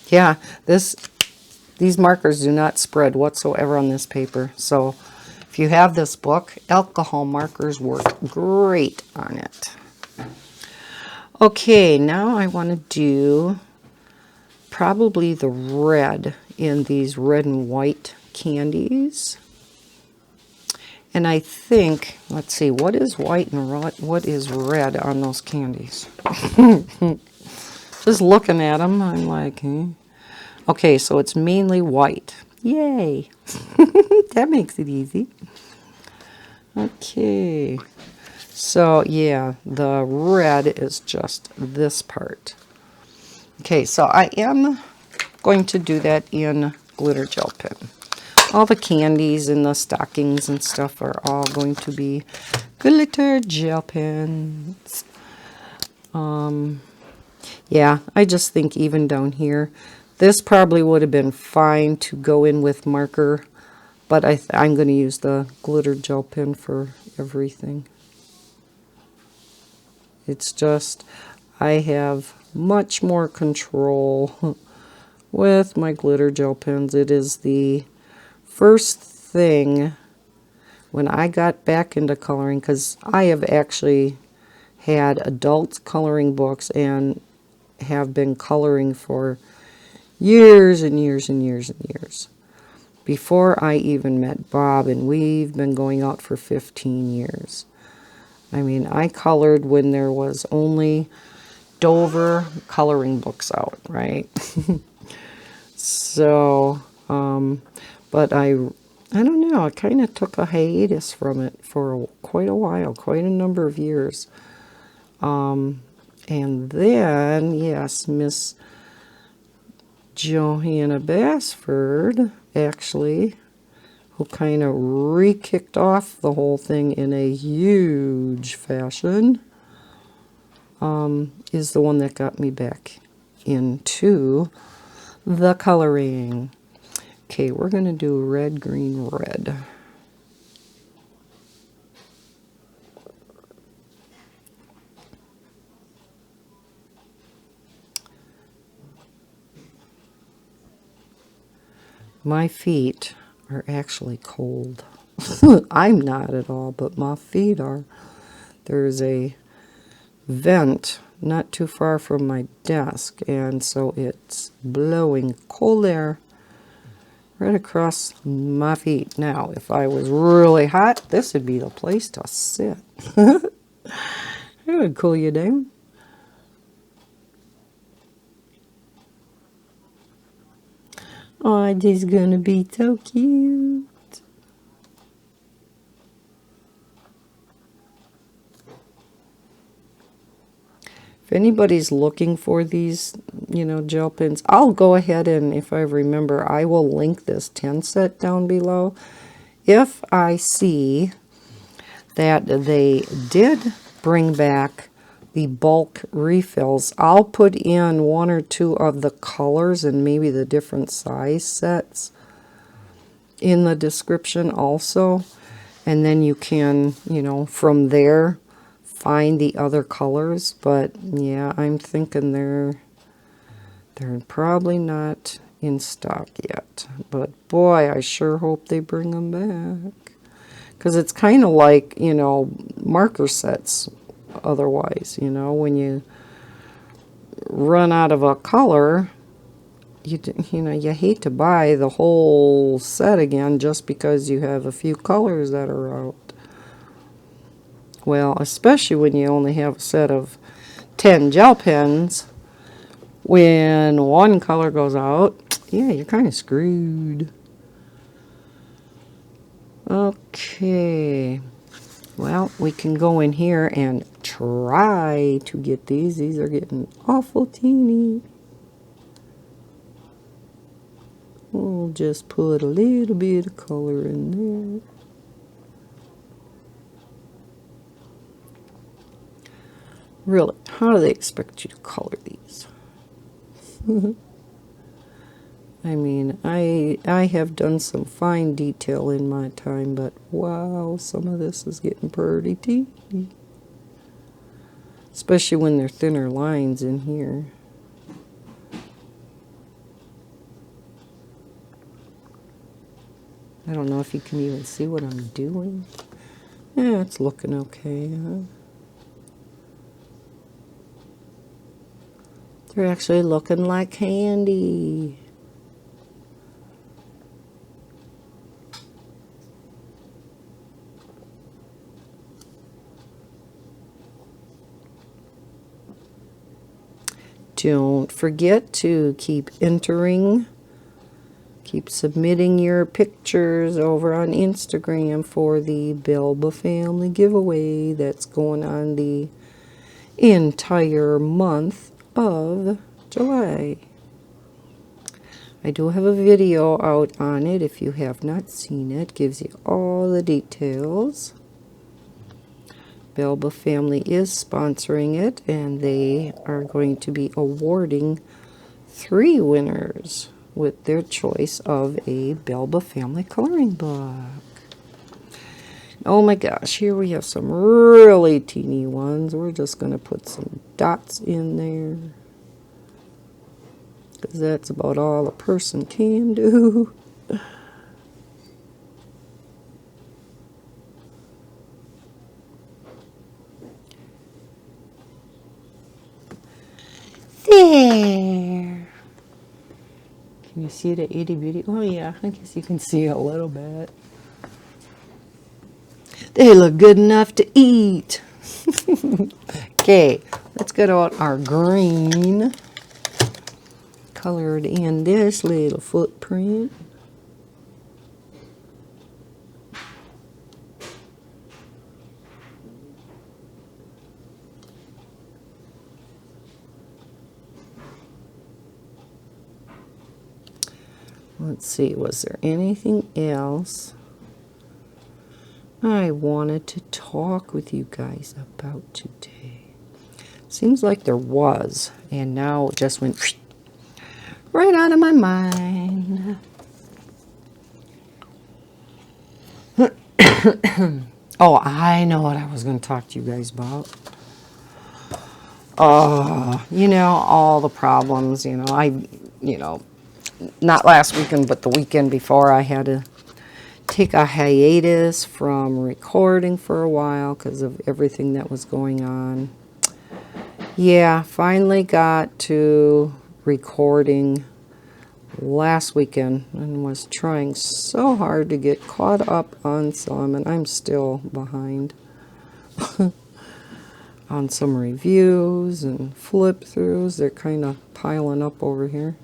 Yeah, these markers do not spread whatsoever on this paper. So if you have this book, alcohol markers work great on it. Okay, now I want to do probably the red in these red and white candies. And I think, let's see, what is white and what is red on those candies? Just looking at them, I'm like, Okay, so it's mainly white. Yay! That makes it easy. Okay, so yeah, the red is just this part. Okay, so I am going to do that in glitter gel pen. All the candies and the stockings and stuff are all going to be glitter gel pens. Yeah, I just think even down here, this probably would have been fine to go in with marker, but I'm going to use the glitter gel pen for everything. It's just I have much more control with my glitter gel pens. It is the first thing when I got back into coloring, because I have actually had adult coloring books and have been coloring for years and years and years and years. Before I even met Bob, and we've been going out for 15 years. I mean, I colored when there was only Dover coloring books out, right? So, but I don't know, I kind of took a hiatus from it for quite a while, quite a number of years. And then, yes, Miss Johanna Basford, actually, who kind of re-kicked off the whole thing in a huge fashion, is the one that got me back into the coloring. Okay, we're going to do red, green, red. My feet are actually cold. I'm not at all, but my feet are. There's a vent not too far from my desk, and so it's blowing cold air right across my feet. Now, if I was really hot, this would be the place to sit. It would cool you down. Oh, this is gonna be so cute. If anybody's looking for these, gel pens, I'll go ahead and, if I remember, I will link this 10 set down below. If I see that they did bring back the bulk refills, I'll put in one or two of the colors and maybe the different size sets in the description also. And then you can, from there, find the other colors. But yeah, I'm thinking they're probably not in stock yet. But boy, I sure hope they bring them back. Because it's kind of like, marker sets otherwise, when you run out of a color, you hate to buy the whole set again just because you have a few colors that are out. Well, especially when you only have a set of 10 gel pens. When one color goes out, yeah, you're kind of screwed. Okay. Well, we can go in here and try to get these. These are getting awful teeny. We'll just put a little bit of color in there. Really, how do they expect you to color these? I mean, I have done some fine detail in my time, but wow, some of this is getting pretty teeny. Especially when they're thinner lines in here. I don't know if you can even see what I'm doing. Yeah, it's looking okay, huh? They're actually looking like candy. Don't forget to keep entering, keep submitting your pictures over on Instagram for the Belba Family giveaway that's going on the entire month of July. I do have a video out on it if you have not seen it. Gives you all the details. Belba Family is sponsoring it, and they are going to be awarding 3 winners with their choice of a Belba Family coloring book. Oh my gosh, here we have some really teeny ones. We're just going to put some dots in there, because that's about all a person can do. There. Can you see the itty bitty? Oh yeah, I guess you can see a little bit. They look good enough to eat. Okay, let's get out our green. Colored in this little footprint. Let's see, was there anything else I wanted to talk with you guys about today? Seems like there was, and now it just went right out of my mind. Oh, I know what I was going to talk to you guys about. You know, all the problems, not last weekend, but the weekend before, I had to take a hiatus from recording for a while because of everything that was going on. Yeah, finally got to recording last weekend and was trying so hard to get caught up on some, and I'm still behind on some reviews and flip throughs. They're kind of piling up over here.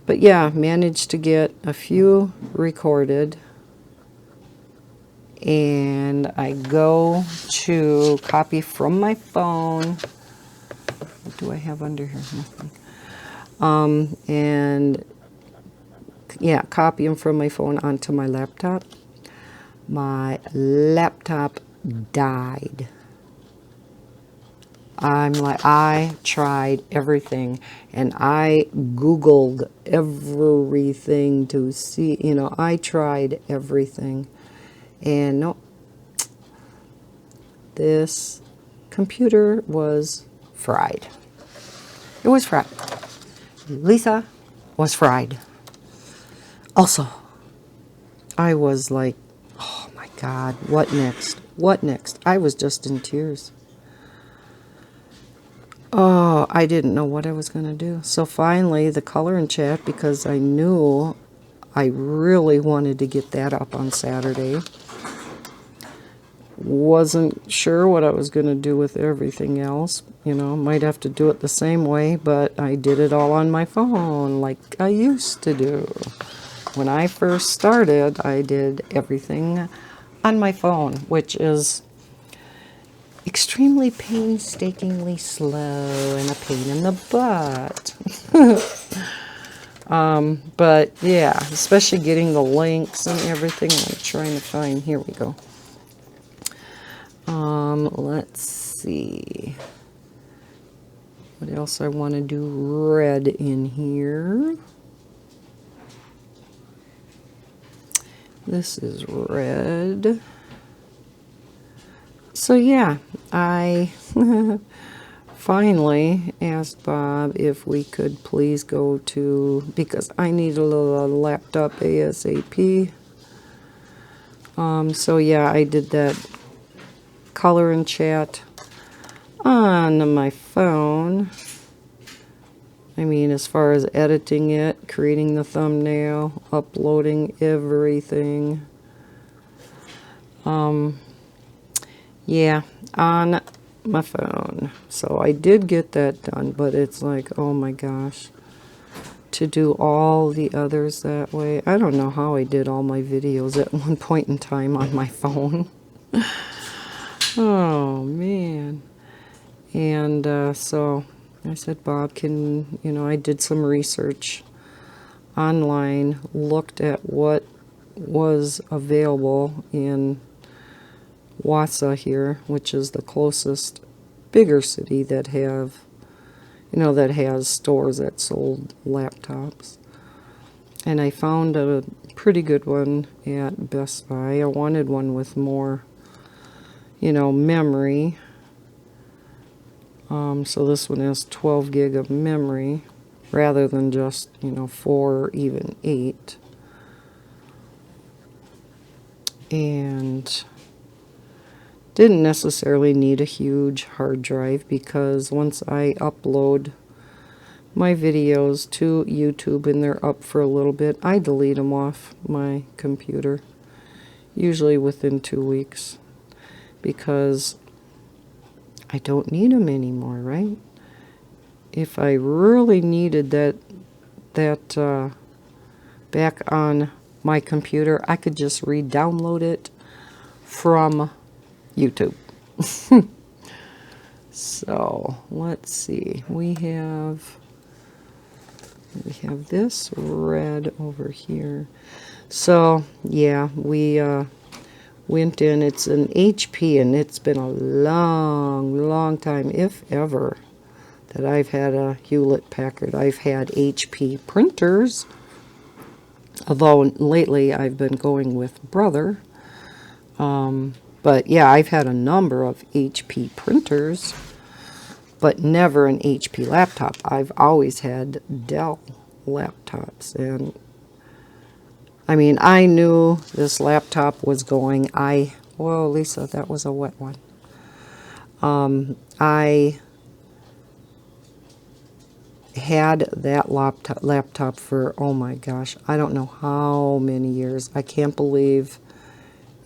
But yeah, managed to get a few recorded, and I go to copy from my phone. What do I have under here? Nothing. And yeah, copy them from my phone onto my laptop. My laptop died. I'm like, I tried everything, and I Googled everything to see, I tried everything, and no, this computer was fried. It was fried. Lisa was fried. Also, I was like, oh my God, what next? What next? I was just in tears. Oh, I didn't know what I was going to do. So finally, the color and chat, because I knew I really wanted to get that up on Saturday. Wasn't sure what I was going to do with everything else. Might have to do it the same way, but I did it all on my phone like I used to do. When I first started, I did everything on my phone, which is extremely painstakingly slow and a pain in the butt. But yeah, especially getting the links and everything. I'm trying to find, here we go. Let's see what else I want to do. Red in here. This is red. So yeah, I finally asked Bob if we could please go to, because I need a little laptop ASAP. So yeah, I did that color and chat on my phone. I mean, as far as editing it, creating the thumbnail, uploading everything. Yeah, on my phone. So I did get that done, but it's like, oh my gosh, to do all the others that way. I don't know how I did all my videos at one point in time on my phone. Oh man. And so I said, Bob, I did some research online, looked at what was available in Wausau here, which is the closest bigger city that has stores that sold laptops. And I found a pretty good one at Best Buy. I wanted one with more, you know, memory. So this one has 12 gig of memory rather than just, you know, 4 or even 8. And didn't necessarily need a huge hard drive because once I upload my videos to YouTube and they're up for a little bit, I delete them off my computer, usually within 2 weeks, because I don't need them anymore, right? If I really needed that back on my computer, I could just re-download it from YouTube. So let's see, we have this red over here. So yeah, we went in. It's an HP, and it's been a long time, if ever, that I've had a Hewlett-Packard. I've had HP printers, although lately I've been going with Brother. But yeah, I've had a number of HP printers, but never an HP laptop. I've always had Dell laptops, and I mean, I knew this laptop was going. Whoa, Lisa, that was a wet one. I had that laptop for, oh my gosh, I don't know how many years. I can't believe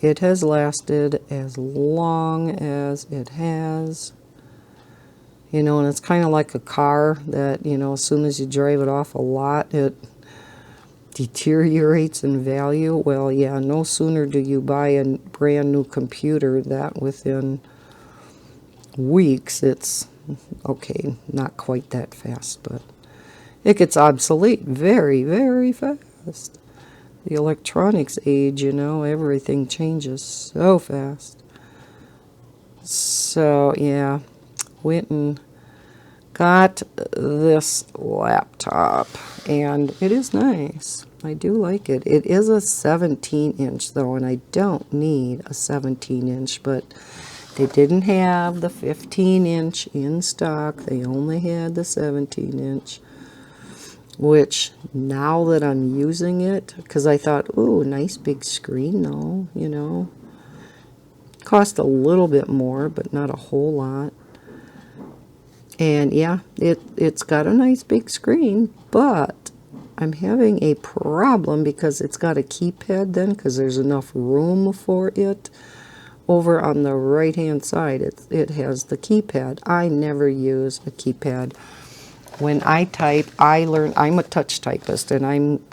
it has lasted as long as it has. You know, and it's kind of like a car that, you know, as soon as you drive it off a lot, it deteriorates in value. Well, yeah, no sooner do you buy a brand new computer that within weeks it's, okay, not quite that fast, but it gets obsolete very fast. The electronics age, you know, everything changes so fast. So yeah, went and got this laptop, and it is nice. I do like it. It is a 17-inch though, and I don't need a 17-inch, but they didn't have the 15-inch in stock. They only had the 17-inch, which now that I'm using it, because I thought, ooh, nice big screen though, you know. Cost a little bit more, but not a whole lot. And yeah, it's got a nice big screen, but I'm having a problem because it's got a keypad then, because there's enough room for it. Over on the right hand side, it has the keypad. I never use a keypad. When I type, I'm a touch typist, and I'm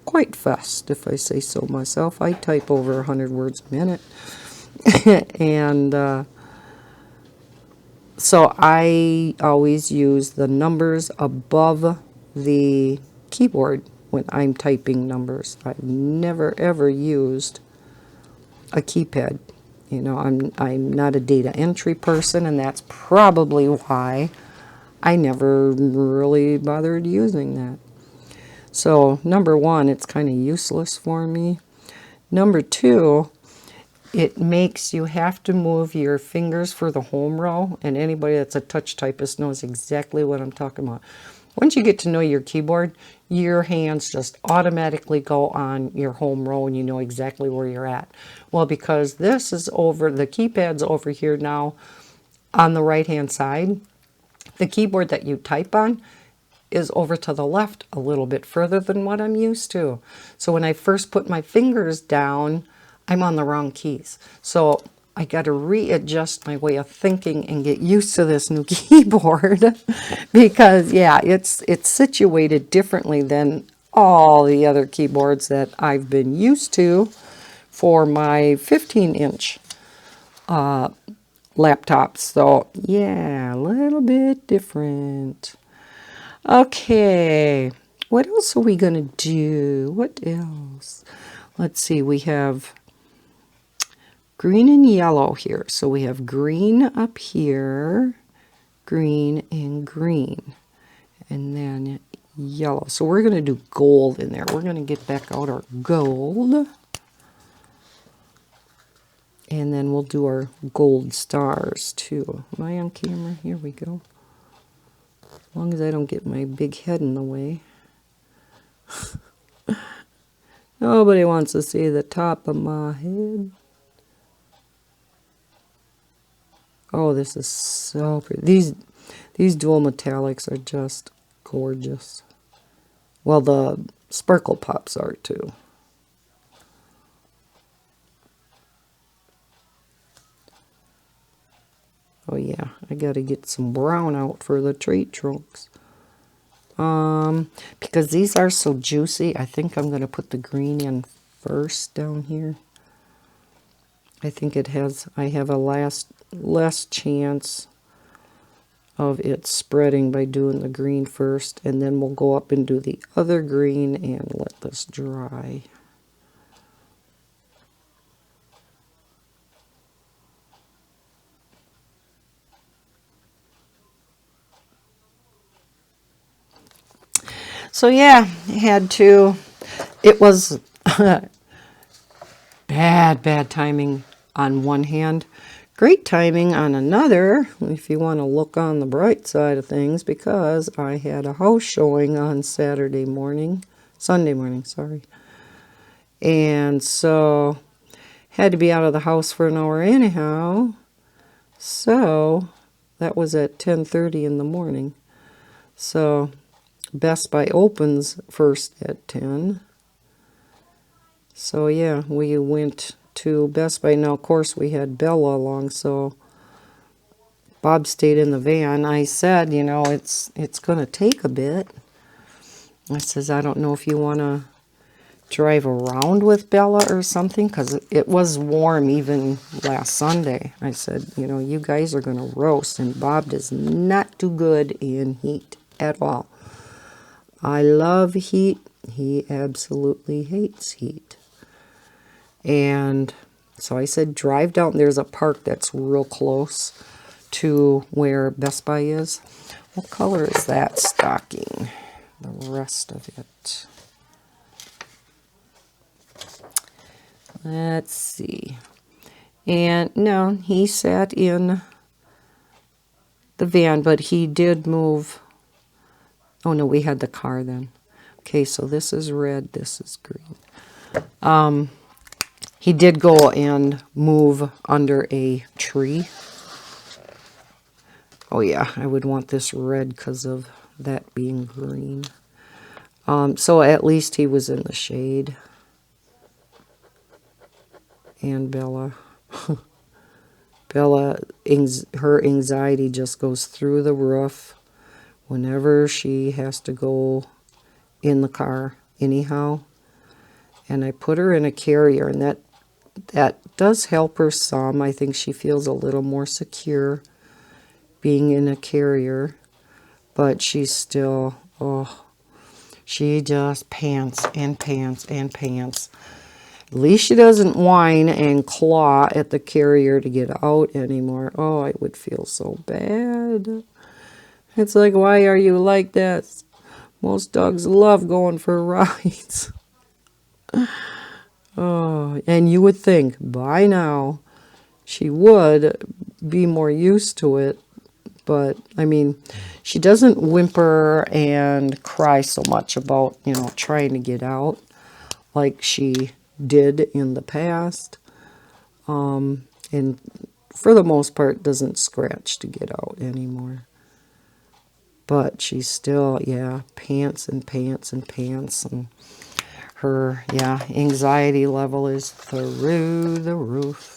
quite fast, if I say so myself. I type over 100 words a minute. And so I always use the numbers above the keyboard when I'm typing numbers. I've never ever used a keypad. You know, I'm not a data entry person, and that's probably why I never really bothered using that. So number one, it's kind of useless for me. Number two, it makes you have to move your fingers for the home row, and anybody that's a touch typist knows exactly what I'm talking about. Once you get to know your keyboard, your hands just automatically go on your home row, and you know exactly where you're at. Well, because this is over, the keypad's over here now on the right hand side, the keyboard that you type on is over to the left a little bit further than what I'm used to. So when I first put my fingers down, I'm on the wrong keys. So I got to readjust my way of thinking and get used to this new keyboard because yeah, it's situated differently than all the other keyboards that I've been used to for my 15-inch laptops. So yeah, a little bit different. Okay, what else are we gonna do? What else? Let's see, we have green and yellow here. So we have green up here, green and green. And then yellow. So we're going to do gold in there. We're going to get back out our gold. And then we'll do our gold stars too. Am I on camera? Here we go. As long as I don't get my big head in the way. Nobody wants to see the top of my head. Oh, this is so pretty. These dual metallics are just gorgeous. Well, the sparkle pops are too. Oh yeah, I gotta get some brown out for the tree trunks. Because these are so juicy, I think I'm gonna put the green in first down here. I think I have a less chance of it spreading by doing the green first, and then we'll go up and do the other green and let this dry. So yeah, it was bad timing on one hand. Great timing on another, if you want to look on the bright side of things, because I had a house showing on Sunday morning, sorry. And so, had to be out of the house for an hour anyhow. So, that was at 10:30 in the morning. So, Best Buy opens first at 10. So yeah, we went to Best Buy. Now, of course, we had Bella along, so Bob stayed in the van. I said, you know, it's going to take a bit. I says, I don't know if you want to drive around with Bella or something, because it was warm even last Sunday. I said, you know, you guys are going to roast, and Bob does not do good in heat at all. I love heat. He absolutely hates heat. And so I said, drive down. There's a park that's real close to where Best Buy is. What color is that stocking? The rest of it. Let's see. And no, he sat in the van, but he did move. Oh no, we had the car then. Okay, so this is red, this is green. He did go and move under a tree. Oh yeah, I would want this red because of that being green. So at least he was in the shade. And Bella. Bella, her anxiety just goes through the roof whenever she has to go in the car anyhow. And I put her in a carrier, and that does help her some. I think she feels a little more secure being in a carrier, but she's still, she just pants and pants and pants. At least she doesn't whine and claw at the carrier to get out anymore. Oh, I would feel so bad. It's like, why are you like that? Most dogs love going for rides. Oh, and you would think by now she would be more used to it. But, I mean, she doesn't whimper and cry so much about, you know, trying to get out like she did in the past. And for the most part, doesn't scratch to get out anymore. But she's still, yeah, pants and pants and pants. And her, yeah, anxiety level is through the roof.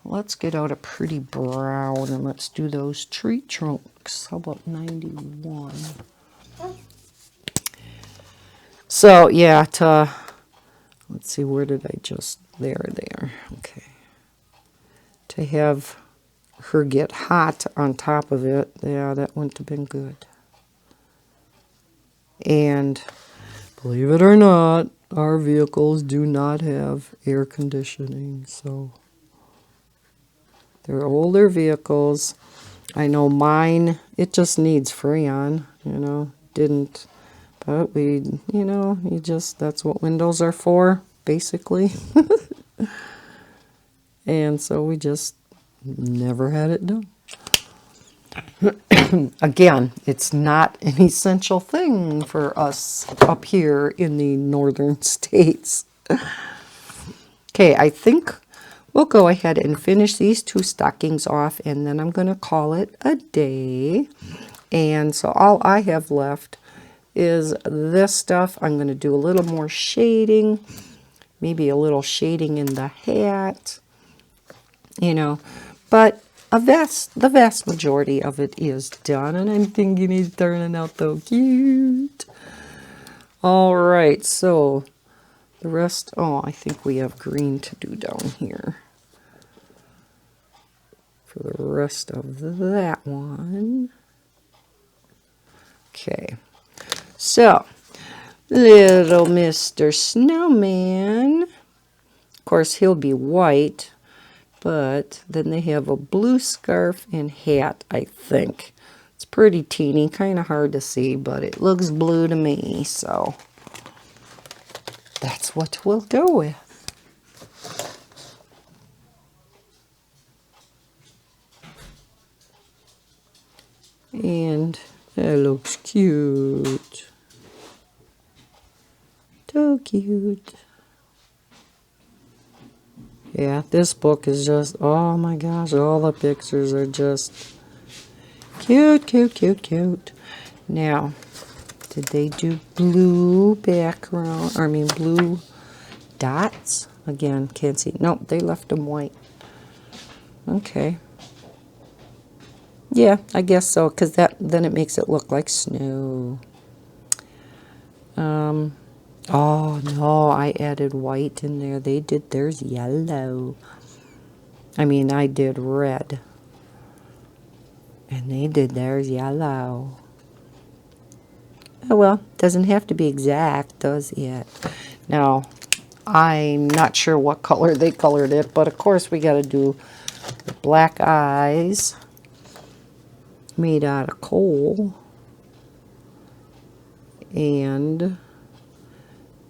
Let's get out a pretty brown and let's do those tree trunks. How about 91? So, yeah, let's see, where did I just, there. Okay. To have her get hot on top of it, yeah, that wouldn't have been good. And believe it or not, our vehicles do not have air conditioning, so they're older vehicles. I know mine, it just needs Freon, you know, didn't, but we, you know, you just, that's what windows are for, basically. And so we just never had it done. Again, it's not an essential thing for us up here in the northern states. Okay, I think we'll go ahead and finish these 2 stockings off, and then I'm going to call it a day. And so all I have left is this stuff. I'm going to do a little more shading, maybe a little shading in the hat, you know, but the vast majority of it is done, and I'm thinking he's turning out so cute. All right, so the rest, oh, I think we have green to do down here for the rest of that one. Okay, so little Mr. Snowman, of course he'll be white, but then they have a blue scarf and hat, I think. It's pretty teeny, kind of hard to see, but it looks blue to me, so that's what we'll go with. And that looks cute. So cute. Yeah, this book is just, oh my gosh, all the pictures are just cute, cute, cute, cute. Now, did they do blue background, I mean blue dots? Again, can't see. Nope, they left them white. Okay. Yeah, I guess so, because then it makes it look like snow. Oh no, I added white in there. They did theirs yellow. I mean, I did red. And they did theirs yellow. Oh well, doesn't have to be exact, does it? Now, I'm not sure what color they colored it, but of course we got to do the black eyes made out of coal. And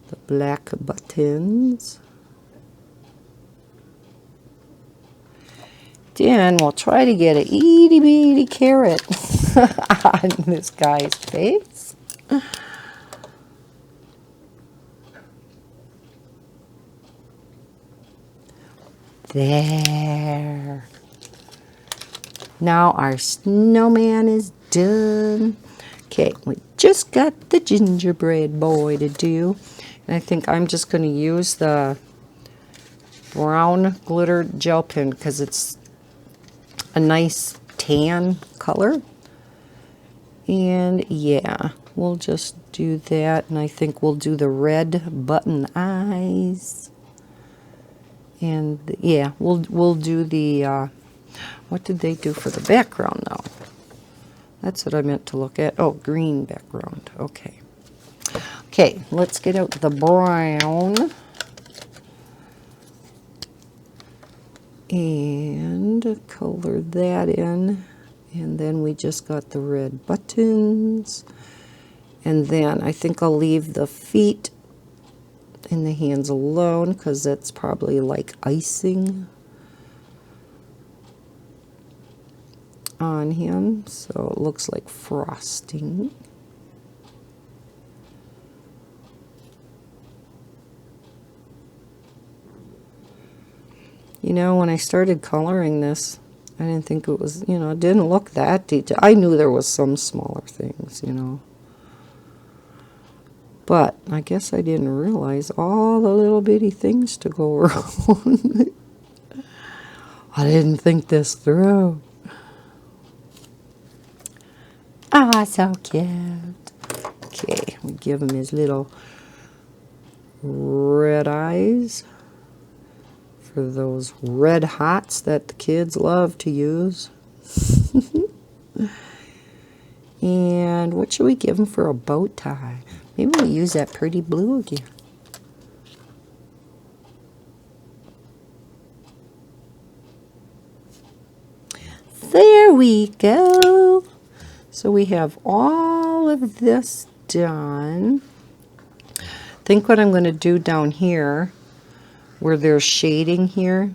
the black buttons. Then we'll try to get an itty bitty carrot on this guy's face. There. Now our snowman is done. Okay, we just got the gingerbread boy to do. And I think I'm just going to use the brown glitter gel pen because it's a nice tan color. And yeah, we'll just do that. And I think we'll do the red button eyes. And yeah, we'll do the, what did they do for the background now? That's what I meant to look at. Oh, green background. Okay. Okay, let's get out the brown. And color that in. And then we just got the red buttons. And then I think I'll leave the feet and the hands alone because that's probably like icing on him. So it looks like frosting. You know, when I started coloring this, I didn't think it was, you know, it didn't look that detailed. I knew there was some smaller things, you know. But I guess I didn't realize all the little bitty things to go around. I didn't think this through. Ah, so cute. Okay, we give him his little red eyes. For those red hots that the kids love to use. And what should we give him for a bow tie? Maybe we'll use that pretty blue again. There we go. So we have all of this done. I think what I'm going to do down here, where there's shading here,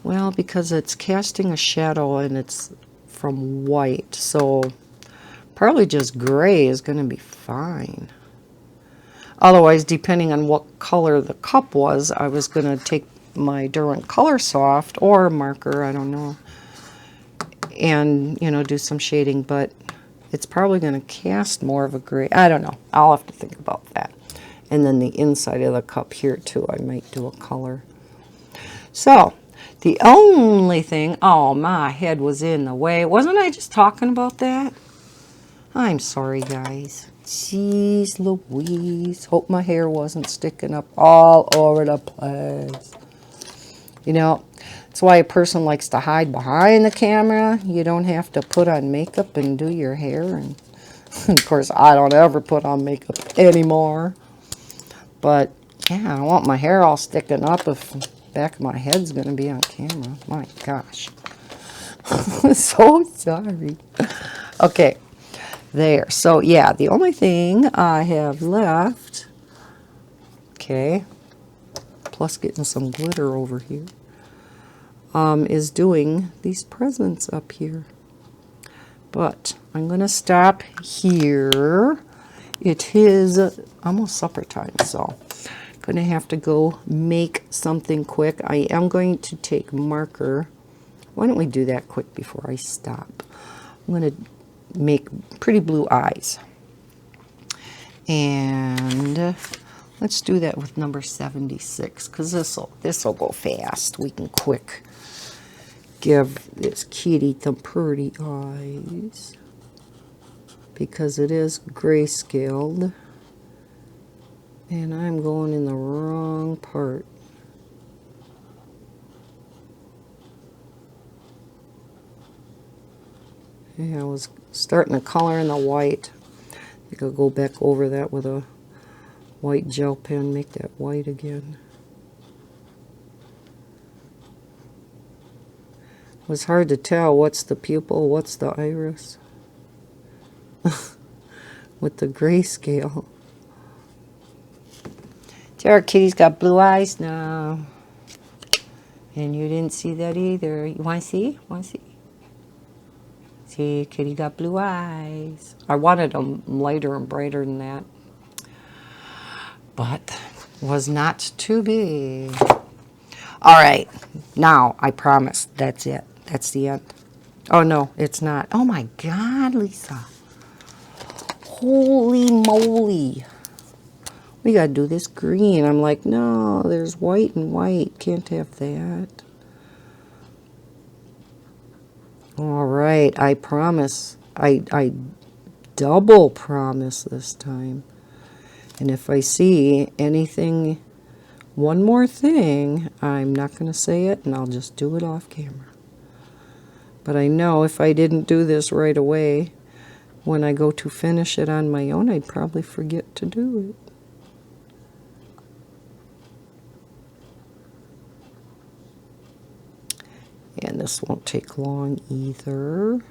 well, because it's casting a shadow and it's from white, so probably just gray is going to be fine. Otherwise, depending on what color the cup was, I was going to take my Derwent Color Soft or marker, I don't know, and, you know, do some shading, but it's probably going to cast more of a gray. I don't know. I'll have to think about that. And then the inside of the cup here, too, I might do a color. So, the only thing, oh, my head was in the way. Wasn't I just talking about that? I'm sorry, guys. Jeez Louise. Hope my hair wasn't sticking up all over the place. You know, that's why a person likes to hide behind the camera. You don't have to put on makeup and do your hair. And of course, I don't ever put on makeup anymore. But, yeah, I don't want my hair all sticking up if the back of my head's going to be on camera. My gosh. So sorry. Okay. There. So, yeah, the only thing I have left, okay, plus getting some glitter over here, is doing these presents up here. But I'm going to stop here. It is almost supper time, so I'm going to have to go make something quick. I am going to take marker. Why don't we do that quick before I stop? I'm going to make pretty blue eyes. And let's do that with number 76, because this'll go fast. We can quick give this kitty some pretty eyes, because it is grayscaled, and I'm going in the wrong part. Yeah, I was starting to color in the white. I think I'll go back over that with a white gel pen, make that white again. It was hard to tell what's the pupil, what's the iris with the grayscale. Our kitty's got blue eyes now. And you didn't see that either. You want to see? Want to see? See, kitty got blue eyes. I wanted them lighter and brighter than that, but was not to be. All right, now I promise that's it. That's the end. Oh no, it's not. Oh my God, Lisa. Holy moly. We gotta do this green. I'm like, no, there's white and white. Can't have that. All right, I promise. I double promise this time. And if I see anything, one more thing, I'm not going to say it, and I'll just do it off camera. But I know if I didn't do this right away, when I go to finish it on my own, I'd probably forget to do it. And this won't take long either.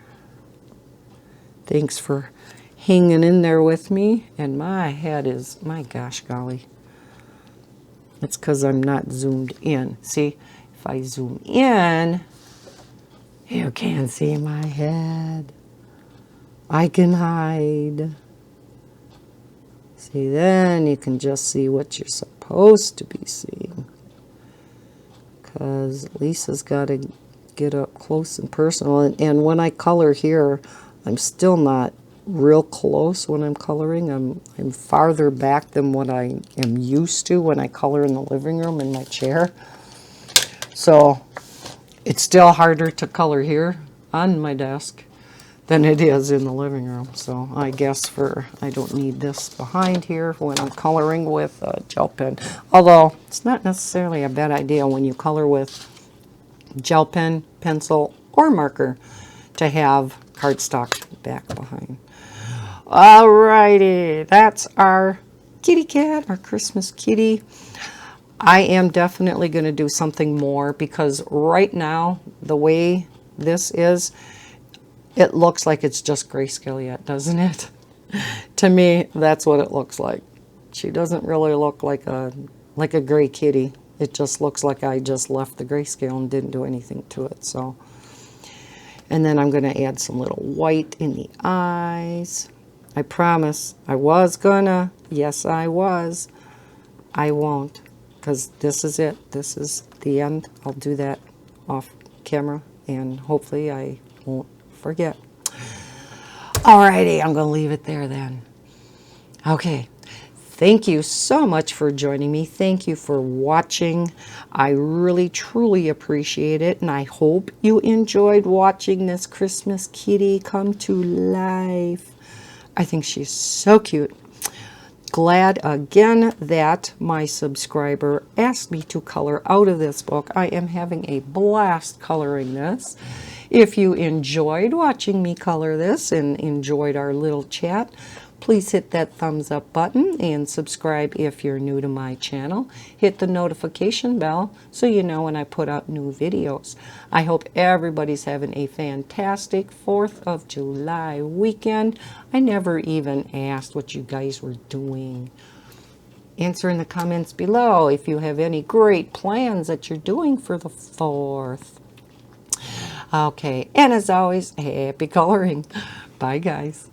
Thanks for hanging in there with me. And my head is, my gosh golly. It's because I'm not zoomed in. See, if I zoom in, you can't see my head. I can hide. See, then you can just see what you're supposed to be seeing. Because Lisa's got to get up close and personal. And when I color here, I'm still not real close when I'm coloring. I'm farther back than what I am used to when I color in the living room in my chair. So it's still harder to color here on my desk than it is in the living room. So I guess I don't need this behind here when I'm coloring with a gel pen. Although it's not necessarily a bad idea when you color with gel pen, pencil, or marker to have cardstock back behind. Alrighty, that's our kitty cat, our Christmas kitty. I am definitely going to do something more, because right now, the way this is, it looks like it's just grayscale yet, doesn't it? To me, that's what it looks like. She doesn't really look like a gray kitty. It just looks like I just left the grayscale and didn't do anything to it. So, and then I'm going to add some little white in the eyes. I promise I was gonna. Yes, I was. I won't, because this is it. This is the end. I'll do that off camera, and hopefully I won't forget. Alrighty, I'm going to leave it there then. Okay. Thank you so much for joining me. Thank you for watching. I really, truly appreciate it. And I hope you enjoyed watching this Christmas kitty come to life. I think she's so cute. Glad again that my subscriber asked me to color out of this book. I am having a blast coloring this. If you enjoyed watching me color this and enjoyed our little chat, please hit that thumbs up button and subscribe if you're new to my channel. Hit the notification bell so you know when I put out new videos. I hope everybody's having a fantastic 4th of July weekend. I never even asked what you guys were doing. Answer in the comments below if you have any great plans that you're doing for the 4th. Okay, and as always, happy coloring. Bye, guys.